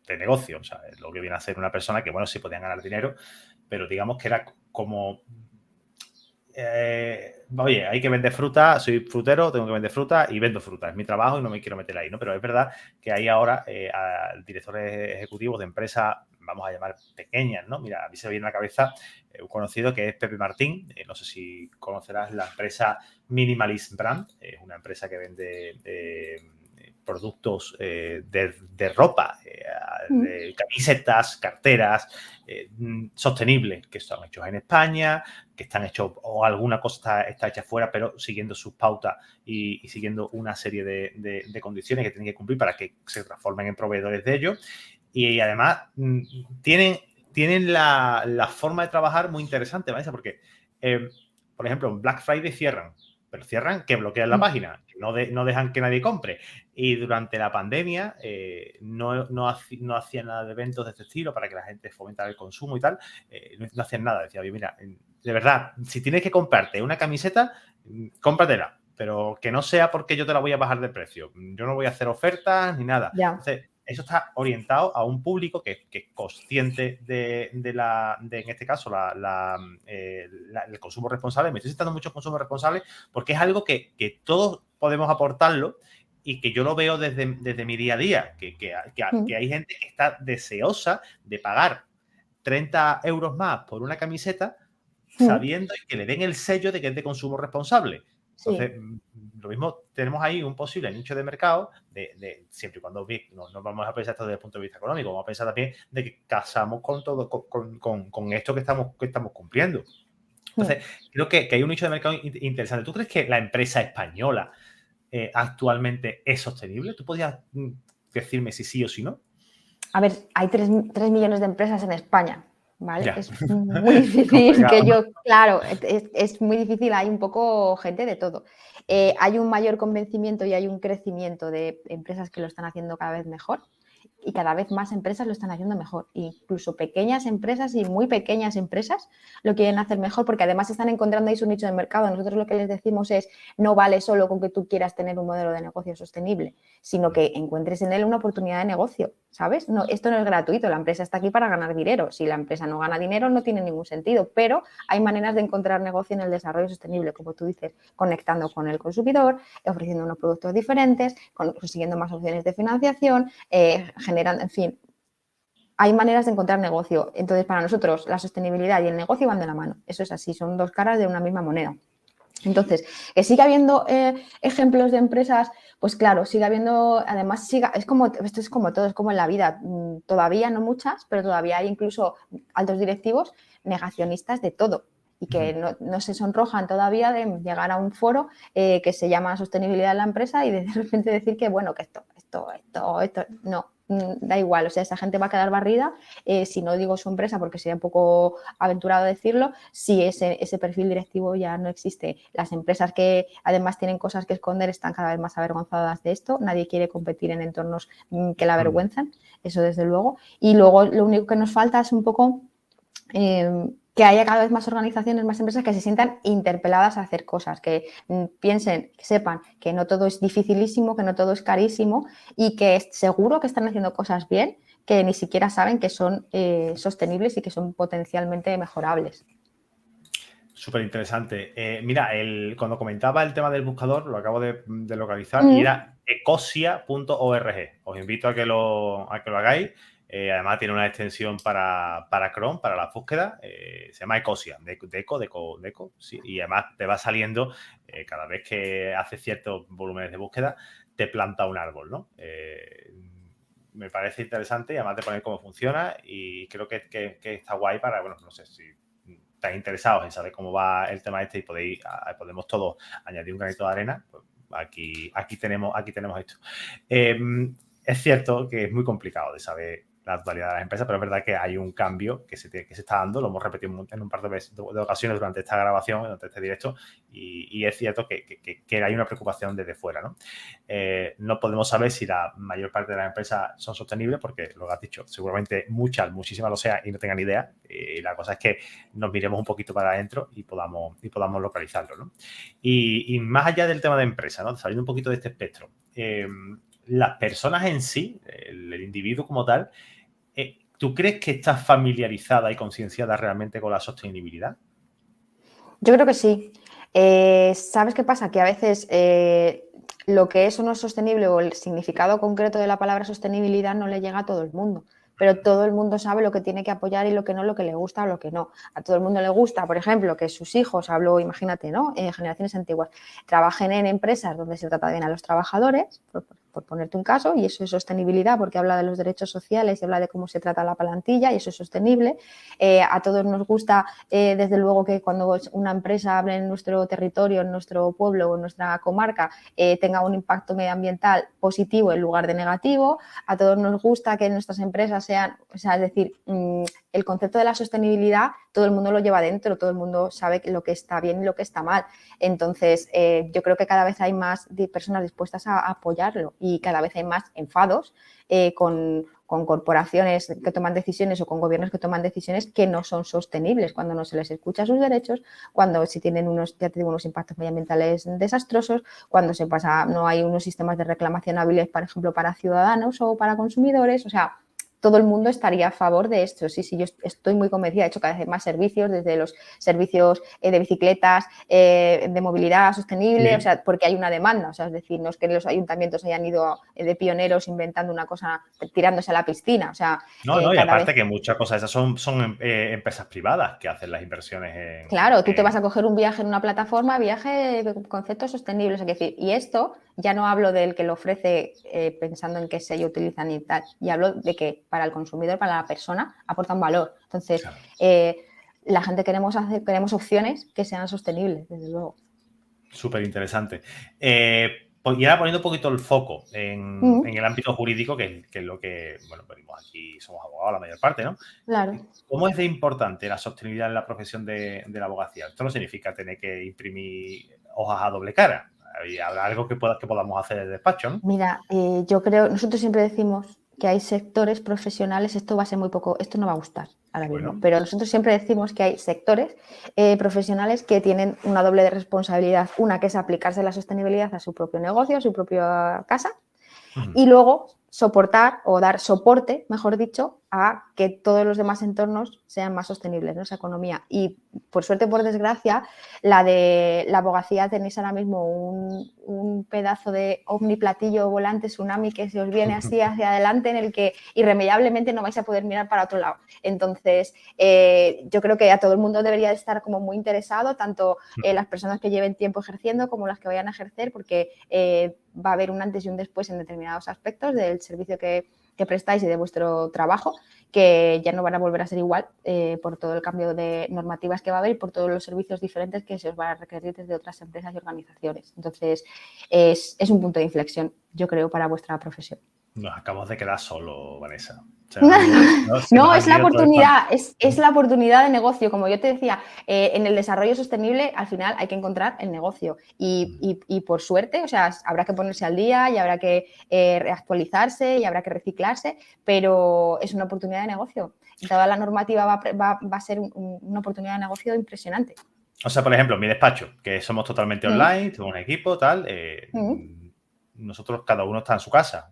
de negocio, o sea, lo que viene a ser una persona que, bueno, sí podían ganar dinero, pero digamos que era como, oye, hay que vender fruta, soy frutero, tengo que vender fruta y vendo fruta, es mi trabajo y no me quiero meter ahí, ¿no? Pero es verdad que hay ahora directores ejecutivos de empresas, vamos a llamar pequeñas, ¿no? Mira, a mí se me viene a la cabeza un conocido que es Pepe Martín, no sé si conocerás la empresa Minimalist Brand, es una empresa que vende productos de ropa, de camisetas, carteras, sostenibles, que están hechos en España, que están hechos, o alguna cosa está hecha fuera, pero siguiendo sus pautas y siguiendo una serie de condiciones que tienen que cumplir para que se transformen en proveedores de ellos. Y además tienen la forma de trabajar muy interesante, ¿vale? Porque, por ejemplo, en Black Friday cierran, pero cierran que bloquean la página, que no dejan que nadie compre. Y durante la pandemia no hacían nada de eventos de este estilo para que la gente fomentara el consumo y tal. No hacían nada. Decía, oye, mira, de verdad, si tienes que comprarte una camiseta, cómpratela, pero que no sea porque yo te la voy a bajar de precio. Yo no voy a hacer ofertas ni nada. Ya. Entonces, eso está orientado a un público que es consciente de en este caso, el consumo responsable. Me estoy citando mucho consumo responsable porque es algo que todos podemos aportarlo y que yo lo veo desde mi día a día, que hay gente que está deseosa de pagar 30 euros más por una camiseta sabiendo que le den el sello de que es de consumo responsable. Entonces, lo mismo, tenemos ahí un posible nicho de mercado, siempre y cuando no vamos a pensar esto desde el punto de vista económico, vamos a pensar también de que casamos con todo, con esto que estamos cumpliendo. Entonces, creo que hay un nicho de mercado interesante. ¿Tú crees que la empresa española actualmente es sostenible? ¿Tú podrías decirme si sí o si no? A ver, hay 3 millones de empresas en España, ¿vale? Ya. Es muy difícil que yo, claro, es muy difícil, hay un poco gente de todo. Hay un mayor convencimiento y hay un crecimiento de empresas que lo están haciendo cada vez mejor y cada vez más empresas lo están haciendo mejor. Incluso pequeñas empresas y muy pequeñas empresas lo quieren hacer mejor porque además están encontrando ahí su nicho de mercado. Nosotros lo que les decimos es, no vale solo con que tú quieras tener un modelo de negocio sostenible, sino que encuentres en él una oportunidad de negocio, ¿sabes? No, esto no es gratuito, la empresa está aquí para ganar dinero. Si la empresa no gana dinero no tiene ningún sentido, pero hay maneras de encontrar negocio en el desarrollo sostenible, como tú dices, conectando con el consumidor, ofreciendo unos productos diferentes, consiguiendo más opciones de financiación, generando, en fin, hay maneras de encontrar negocio. Entonces, para nosotros, la sostenibilidad y el negocio van de la mano. Eso es así, son dos caras de una misma moneda. Entonces, que siga habiendo ejemplos de empresas, pues claro, sigue habiendo, además, esto es como todo, es como en la vida. Todavía no muchas, pero todavía hay incluso altos directivos negacionistas de todo y que no se sonrojan todavía de llegar a un foro que se llama sostenibilidad de la empresa y de repente decir que, bueno, que esto, no, da igual, o sea, esa gente va a quedar barrida, si no digo su empresa porque sería un poco aventurado decirlo, si ese perfil directivo ya no existe. Las empresas que además tienen cosas que esconder están cada vez más avergonzadas de esto, nadie quiere competir en entornos que la avergüenzan, eso desde luego, y luego lo único que nos falta es un poco que haya cada vez más organizaciones, más empresas que se sientan interpeladas a hacer cosas, que piensen, que sepan que no todo es dificilísimo, que no todo es carísimo y que es seguro que están haciendo cosas bien, que ni siquiera saben que son sostenibles y que son potencialmente mejorables. Súper interesante. Mira, cuando comentaba el tema del buscador, lo acabo de localizar y era ecosia.org. Os invito a que lo hagáis. Además tiene una extensión para Chrome, para la búsqueda. Se llama Ecosia, de Eco, sí. Y además te va saliendo, cada vez que haces ciertos volúmenes de búsqueda, te planta un árbol, ¿no? Me parece interesante y además de poner cómo funciona y creo que está guay para, bueno, no sé si estáis interesados en saber cómo va el tema este y podemos todos añadir un granito de arena, pues aquí tenemos esto. Es cierto que es muy complicado de saber la actualidad de las empresas, pero es verdad que hay un cambio que se está dando, lo hemos repetido en un par de ocasiones durante esta grabación, durante este directo, y es cierto que hay una preocupación desde fuera, ¿no? No podemos saber si la mayor parte de las empresas son sostenibles, porque lo que has dicho, seguramente muchísimas lo sean y no tengan idea. La cosa es que nos miremos un poquito para adentro y podamos localizarlo, ¿no? Y más allá del tema de empresa, ¿no? Saliendo un poquito de este espectro, las personas en sí, el individuo como tal, ¿tú crees que está familiarizada y concienciada realmente con la sostenibilidad? Yo creo que sí. ¿Sabes qué pasa? Que a veces lo que es o no es sostenible o el significado concreto de la palabra sostenibilidad no le llega a todo el mundo. Pero todo el mundo sabe lo que tiene que apoyar y lo que no, lo que le gusta o lo que no. A todo el mundo le gusta, por ejemplo, que sus hijos, imagínate, ¿no? Generaciones antiguas, trabajen en empresas donde se trata bien a los trabajadores, por ponerte un caso, y eso es sostenibilidad porque habla de los derechos sociales y habla de cómo se trata la plantilla y eso es sostenible. A todos nos gusta, desde luego, que cuando una empresa hable en nuestro territorio, en nuestro pueblo o en nuestra comarca, tenga un impacto medioambiental positivo en lugar de negativo. A todos nos gusta que nuestras empresas sean, es decir, el concepto de la sostenibilidad todo el mundo lo lleva dentro, todo el mundo sabe lo que está bien y lo que está mal. Entonces, yo creo que cada vez hay más personas dispuestas a apoyarlo y cada vez hay más enfados con corporaciones que toman decisiones o con gobiernos que toman decisiones que no son sostenibles, cuando no se les escucha sus derechos, cuando si tienen unos impactos medioambientales desastrosos, cuando no hay unos sistemas de reclamación hábiles, por ejemplo, para ciudadanos o para consumidores. O sea, todo el mundo estaría a favor de esto. Sí, yo estoy muy convencida. De hecho, cada vez hay más servicios, desde los servicios de bicicletas, de movilidad sostenible, Sí. Porque hay una demanda. Es decir, no es que los ayuntamientos hayan ido de pioneros inventando una cosa, tirándose a la piscina. No, y aparte que muchas cosas esas son empresas privadas que hacen las inversiones Claro, tú te vas a coger un viaje en una plataforma, viaje con conceptos sostenibles, es decir, y esto ya no hablo del que lo ofrece pensando en qué sello utilizan y tal, y hablo de que para el consumidor, para la persona, aporta un valor. Entonces, claro, la gente queremos opciones que sean sostenibles, desde luego. Súper interesante. Y ahora poniendo un poquito el foco en el ámbito jurídico, que es lo que, bueno, venimos aquí, somos abogados la mayor parte, ¿no? Claro. ¿Cómo es de importante la sostenibilidad en la profesión de la abogacía? Esto no significa tener que imprimir hojas a doble cara. Habrá algo que podamos hacer en el despacho, ¿no? Mira, yo creo, nosotros siempre decimos que hay sectores profesionales, esto va a ser muy poco, esto no va a gustar ahora mismo, pero nosotros siempre decimos que hay sectores profesionales que tienen una doble responsabilidad. Una que es aplicarse la sostenibilidad a su propio negocio, a su propia casa, y luego soportar o dar soporte, mejor dicho, a que todos los demás entornos sean más sostenibles, ¿no? Esa economía. Y por suerte, por desgracia, la de la abogacía tenéis ahora mismo un pedazo de omniplatillo volante tsunami que se os viene así hacia adelante, en el que irremediablemente no vais a poder mirar para otro lado. Entonces, yo creo que a todo el mundo debería de estar como muy interesado, tanto las personas que lleven tiempo ejerciendo como las que vayan a ejercer, porque va a haber un antes y un después en determinados aspectos del servicio que prestáis y de vuestro trabajo, que ya no van a volver a ser igual por todo el cambio de normativas que va a haber y por todos los servicios diferentes que se os van a requerir desde otras empresas y organizaciones. Entonces, es un punto de inflexión, yo creo, para vuestra profesión. Nos acabamos de quedar solo, Vanessa. No, es la oportunidad, es la oportunidad de negocio. Como yo te decía, en el desarrollo sostenible al final hay que encontrar el negocio y por suerte, habrá que ponerse al día y habrá que reactualizarse y habrá que reciclarse, pero es una oportunidad de negocio. Toda la normativa va a ser una oportunidad de negocio impresionante. O sea, por ejemplo, mi despacho, que somos totalmente online, tengo un equipo, tal, nosotros cada uno está en su casa.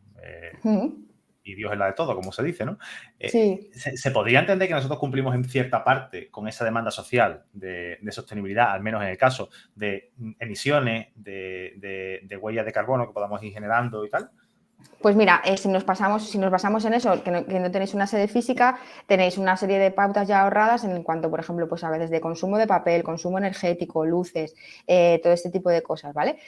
Y Dios es la de todo, como se dice, ¿no? Sí. ¿Se podría entender que nosotros cumplimos en cierta parte con esa demanda social de sostenibilidad, al menos en el caso de emisiones, de huellas de carbono que podamos ir generando y tal? Pues mira, si nos basamos en eso, que no tenéis una sede física, tenéis una serie de pautas ya ahorradas en cuanto, por ejemplo, pues a veces de consumo de papel, consumo energético, luces, todo este tipo de cosas, ¿vale?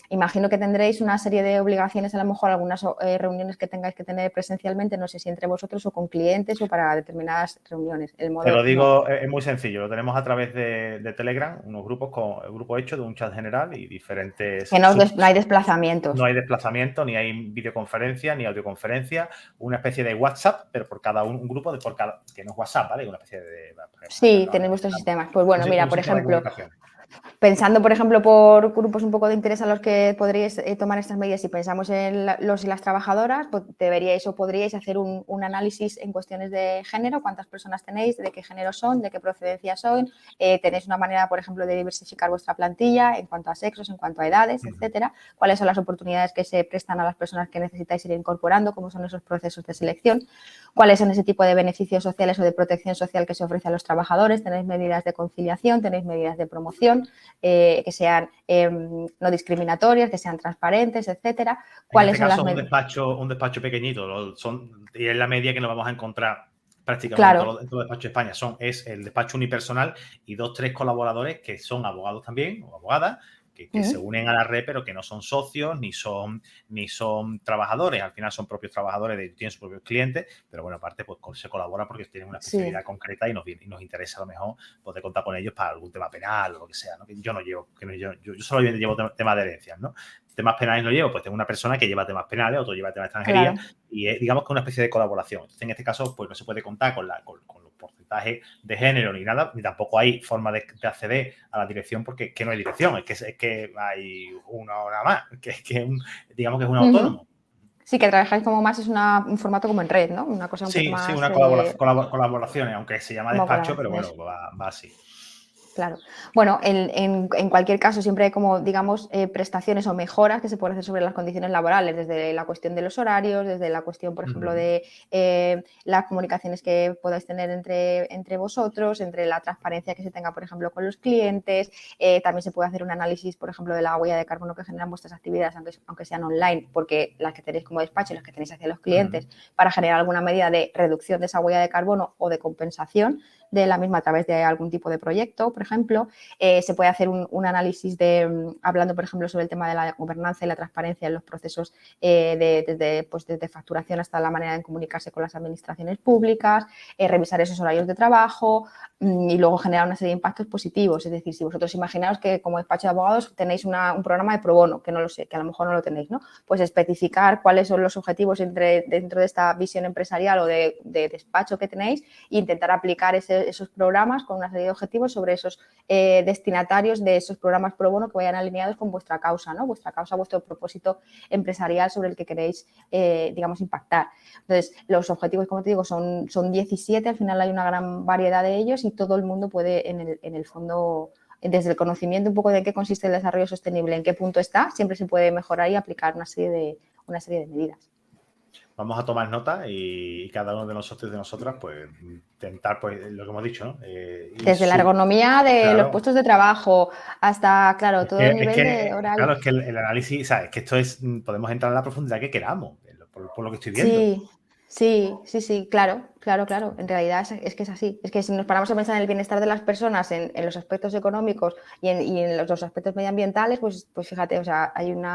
Imagino que tendréis una serie de obligaciones, a lo mejor algunas reuniones que tengáis que tener presencialmente, no sé si entre vosotros o con clientes o para determinadas reuniones. El Te modo, lo no. digo, es muy sencillo. Lo tenemos a través de Telegram, unos grupos con el grupo hecho de un chat general y diferentes Que no hay desplazamientos. no hay desplazamiento, ni hay videoconferencia, ni audioconferencia, una especie de WhatsApp, pero por cada un grupo, que no es WhatsApp, ¿vale? Una especie de, Sí, tenéis vuestros sistemas. Pues bueno, mira, un por sistema de ejemplo, comunicación. pensando, por ejemplo, por grupos un poco de interés a los que podríais tomar estas medidas, si pensamos en los y las trabajadoras, pues deberíais o podríais hacer un análisis en cuestiones de género, cuántas personas tenéis, de qué género son, de qué procedencia son, tenéis una manera, por ejemplo, de diversificar vuestra plantilla en cuanto a sexos, en cuanto a edades, etcétera, cuáles son las oportunidades que se prestan a las personas que necesitáis ir incorporando, cómo son esos procesos de selección, cuáles son ese tipo de beneficios sociales o de protección social que se ofrece a los trabajadores, tenéis medidas de conciliación, tenéis medidas de promoción, que sean no discriminatorias, que sean transparentes, etcétera. En ¿Cuáles este son las caso, medidas? un despacho pequeñito, y es la media que nos vamos a encontrar prácticamente en Claro. todos los despachos de España. Es el despacho unipersonal y 2, 3 colaboradores que son abogados también, o abogadas, que se unen a la red, pero que no son socios ni son trabajadores. Al final son propios trabajadores, tienen sus propios clientes, pero bueno, aparte pues se colabora porque tienen una especialidad Sí. concreta y nos interesa a lo mejor poder contar con ellos para algún tema penal o lo que sea, ¿no? Que yo no llevo, yo solamente llevo temas de herencias, ¿no? Temas penales no llevo, pues tengo una persona que lleva temas penales, otro lleva temas de extranjería, Claro. y es, digamos, que una especie de colaboración. Entonces, en este caso, pues no se puede contar con los porcentajes de género ni nada, ni tampoco hay forma de acceder a la dirección porque es que no hay dirección, es que hay una hora más, digamos que es un autónomo. Sí, que trabajáis como más, es un formato como en red, ¿no? Una cosa un poco Sí, más una colaboración, aunque se llama como despacho, pero colaboraciones. bueno, va así. Claro. Bueno, en cualquier caso, siempre hay como, digamos, prestaciones o mejoras que se pueden hacer sobre las condiciones laborales, desde la cuestión de los horarios, desde la cuestión, por ejemplo, de las comunicaciones que podáis tener entre vosotros, entre la transparencia que se tenga, por ejemplo, con los clientes. También se puede hacer un análisis, por ejemplo, de la huella de carbono que generan vuestras actividades, aunque sean online, porque las que tenéis como despacho y las que tenéis hacia los clientes, para generar alguna medida de reducción de esa huella de carbono o de compensación de la misma a través de algún tipo de proyecto, por ejemplo. Se puede hacer un análisis hablando, por ejemplo, sobre el tema de la gobernanza y la transparencia en los procesos desde facturación hasta la manera de comunicarse con las administraciones públicas, revisar esos horarios de trabajo y luego generar una serie de impactos positivos. Es decir, si vosotros imaginaos que como despacho de abogados tenéis un programa de pro bono, que no lo sé, que a lo mejor no lo tenéis, ¿no? Pues especificar cuáles son los objetivos dentro de esta visión empresarial o de despacho que tenéis e intentar aplicar esos programas con una serie de objetivos sobre esos destinatarios de esos programas pro bono que vayan alineados con vuestra causa, ¿no? Vuestra causa, vuestro propósito empresarial sobre el que queréis, digamos, impactar. Entonces, los objetivos, como te digo, son 17, al final hay una gran variedad de ellos y todo el mundo puede, en el fondo, desde el conocimiento un poco de qué consiste el desarrollo sostenible, en qué punto está, siempre se puede mejorar y aplicar una serie de medidas. Vamos a tomar nota y cada uno de nosotros y de nosotras, pues, intentar, pues, lo que hemos dicho, ¿no? Desde la ergonomía de los claro, puestos de trabajo hasta, claro, todo el nivel de claro, horarios. es que el análisis, ¿sabes? Que esto es, podemos entrar en la profundidad que queramos, por lo que estoy viendo. Sí, claro. En realidad es que es así. Es que si nos paramos a pensar en el bienestar de las personas, en los aspectos económicos y en los aspectos medioambientales, pues fíjate, o sea, hay un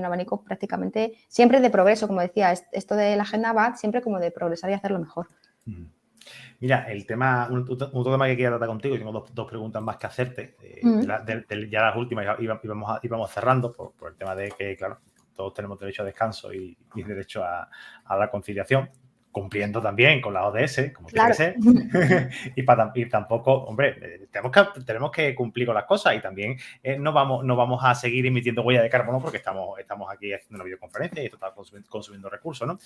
abanico prácticamente siempre de progreso, como decía, esto de la agenda va siempre como de progresar y hacerlo mejor. Mira, otro tema que quería tratar contigo, y tengo dos preguntas más que hacerte, ya las últimas íbamos cerrando por el tema de que, claro, todos tenemos derecho a descanso y derecho a la conciliación, cumpliendo también con la ODS, como tiene que Claro. ser, y tampoco, hombre, tenemos que cumplir con las cosas y también no vamos a seguir emitiendo huella de carbono porque estamos aquí haciendo una videoconferencia y esto está consumiendo recursos, ¿no?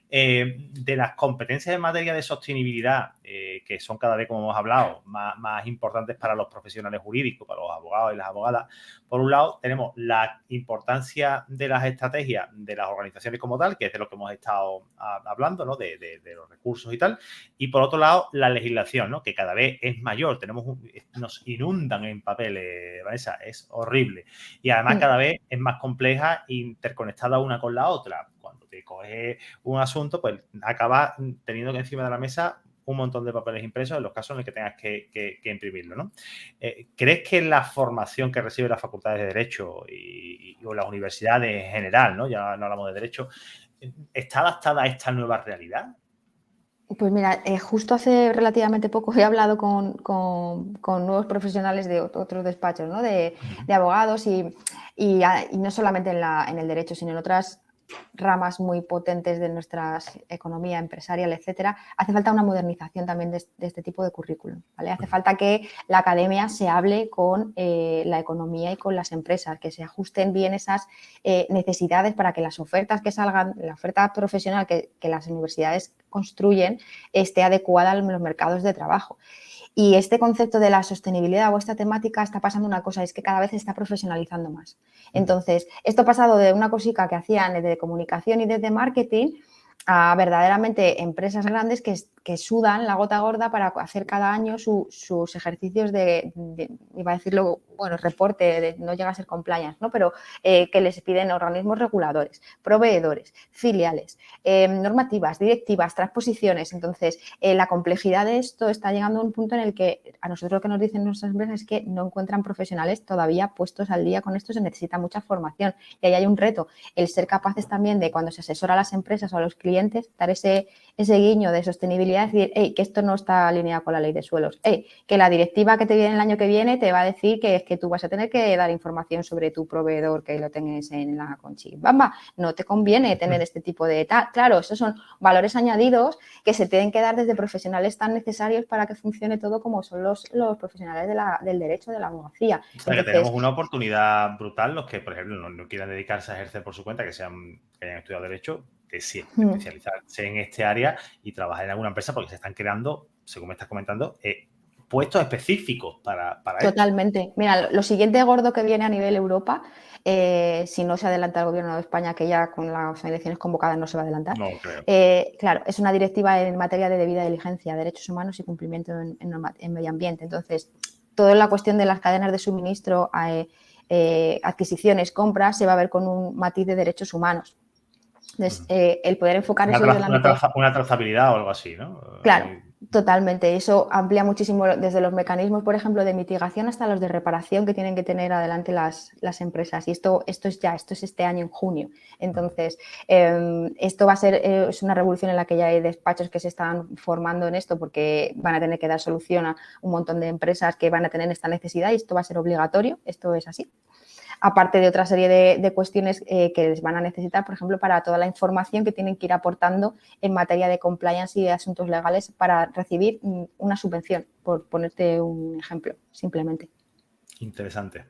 De las competencias en materia de sostenibilidad, que son cada vez, como hemos hablado, más importantes para los profesionales jurídicos, para los abogados y las abogadas. Por un lado, tenemos la importancia de las estrategias de las organizaciones como tal, que es de lo que hemos estado hablando, ¿no? De de los recursos y tal. Y por otro lado, la legislación, ¿no? Que cada vez es mayor. Nos inundan en papeles, Vanessa, es horrible. Y además cada vez es más compleja e interconectada una con la otra. Cuando te coges un asunto, pues acabas teniendo que encima de la mesa un montón de papeles impresos en los casos en los que tengas que imprimirlo, ¿no? ¿Crees que la formación que reciben las facultades de Derecho o las universidades en general, ¿no? Ya no hablamos de Derecho, está adaptada a esta nueva realidad? Pues mira, justo hace relativamente poco he hablado con nuevos profesionales de otros despachos, ¿no? de abogados y no solamente en el derecho, sino en otras ramas muy potentes de nuestra economía empresarial, etcétera. Hace falta una modernización también de este tipo de currículum, ¿vale? Hace falta que la academia se hable con la economía y con las empresas, que se ajusten bien esas necesidades para que las ofertas que salgan, la oferta profesional que las universidades construyen, esté adecuada a los mercados de trabajo. Y este concepto de la sostenibilidad o esta temática está pasando una cosa, es que cada vez se está profesionalizando más. Entonces, esto ha pasado de una cosica que hacían desde comunicación y desde marketing a verdaderamente empresas grandes que sudan la gota gorda para hacer cada año sus ejercicios iba a decirlo, bueno, reporte, no llega a ser compliance, ¿no? Pero que les piden organismos reguladores, proveedores, filiales, normativas, directivas, transposiciones. Entonces, la complejidad de esto está llegando a un punto en el que a nosotros lo que nos dicen nuestras empresas es que no encuentran profesionales todavía puestos al día con esto, se necesita mucha formación. Y ahí hay un reto, el ser capaces también de, cuando se asesora a las empresas o a los clientes, dar ese guiño de sostenibilidad, decir, hey, que esto no está alineado con la ley de suelos, hey, que la directiva que te viene el año que viene te va a decir que es que tú vas a tener que dar información sobre tu proveedor que lo tengas en la Conchibamba, no te conviene tener este tipo de tal. Claro, esos son valores añadidos que se tienen que dar desde profesionales tan necesarios para que funcione todo como son los profesionales del derecho, de la abogacía. O sea, que tenemos una oportunidad brutal los que, por ejemplo, no quieran dedicarse a ejercer por su cuenta, que hayan estudiado Derecho, de especializarse en este área y trabajar en alguna empresa, porque se están creando, según me estás comentando, puestos específicos para Totalmente. esto. Mira, lo siguiente gordo que viene a nivel Europa, si no se adelanta el gobierno de España, que ya con las elecciones convocadas no se va a adelantar, No creo. Claro, es una directiva en materia de debida diligencia, derechos humanos y cumplimiento en medio ambiente. Entonces, toda la cuestión de las cadenas de suministro, adquisiciones, compras, se va a ver con un matiz de derechos humanos. Entonces, el poder enfocar eso desde el ámbito... Una trazabilidad o algo así, ¿no? Claro, totalmente. Eso amplía muchísimo desde los mecanismos, por ejemplo, de mitigación hasta los de reparación que tienen que tener adelante las empresas. Y esto es este año en junio. Entonces, esto va a ser es una revolución en la que ya hay despachos que se están formando en esto porque van a tener que dar solución a un montón de empresas que van a tener esta necesidad y esto va a ser obligatorio. Esto es así. Aparte de otra serie de cuestiones que les van a necesitar, por ejemplo, para toda la información que tienen que ir aportando en materia de compliance y de asuntos legales para recibir una subvención, por ponerte un ejemplo, simplemente. Interesante.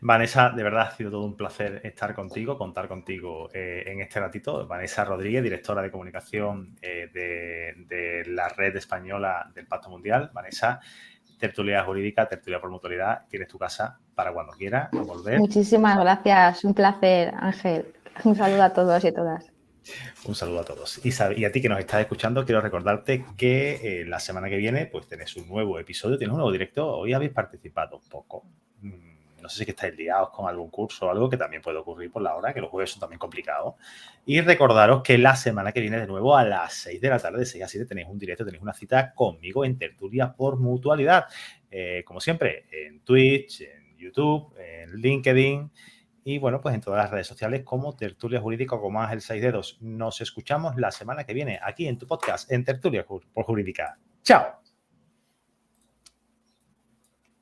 Vanessa, de verdad ha sido todo un placer estar contigo, contar contigo en este ratito. Vanessa Rodríguez, directora de comunicación de la red española del Pacto Mundial. Vanessa, tertulia jurídica, tertulia por mutualidad, tienes tu casa para cuando quieras volver. Muchísimas gracias, un placer, Ángel. Un saludo a todos y a todas. Un saludo a todos. Y a ti que nos estás escuchando, quiero recordarte que la semana que viene pues tenés un nuevo episodio, tienes un nuevo directo. Hoy habéis participado un poco. No sé si que estáis liados con algún curso o algo, que también puede ocurrir por la hora, que los jueves son también complicados. Y recordaros que la semana que viene de nuevo a las 6 de la tarde, de 6 a 7, tenéis un directo, tenéis una cita conmigo en Tertulia por Mutualidad. Como siempre, en Twitch, en YouTube, en LinkedIn y, bueno, pues en todas las redes sociales como Tertulia Jurídica, como Ángel 6 Dedos. Nos escuchamos la semana que viene aquí en tu podcast, en Tertulia por Jurídica. ¡Chao!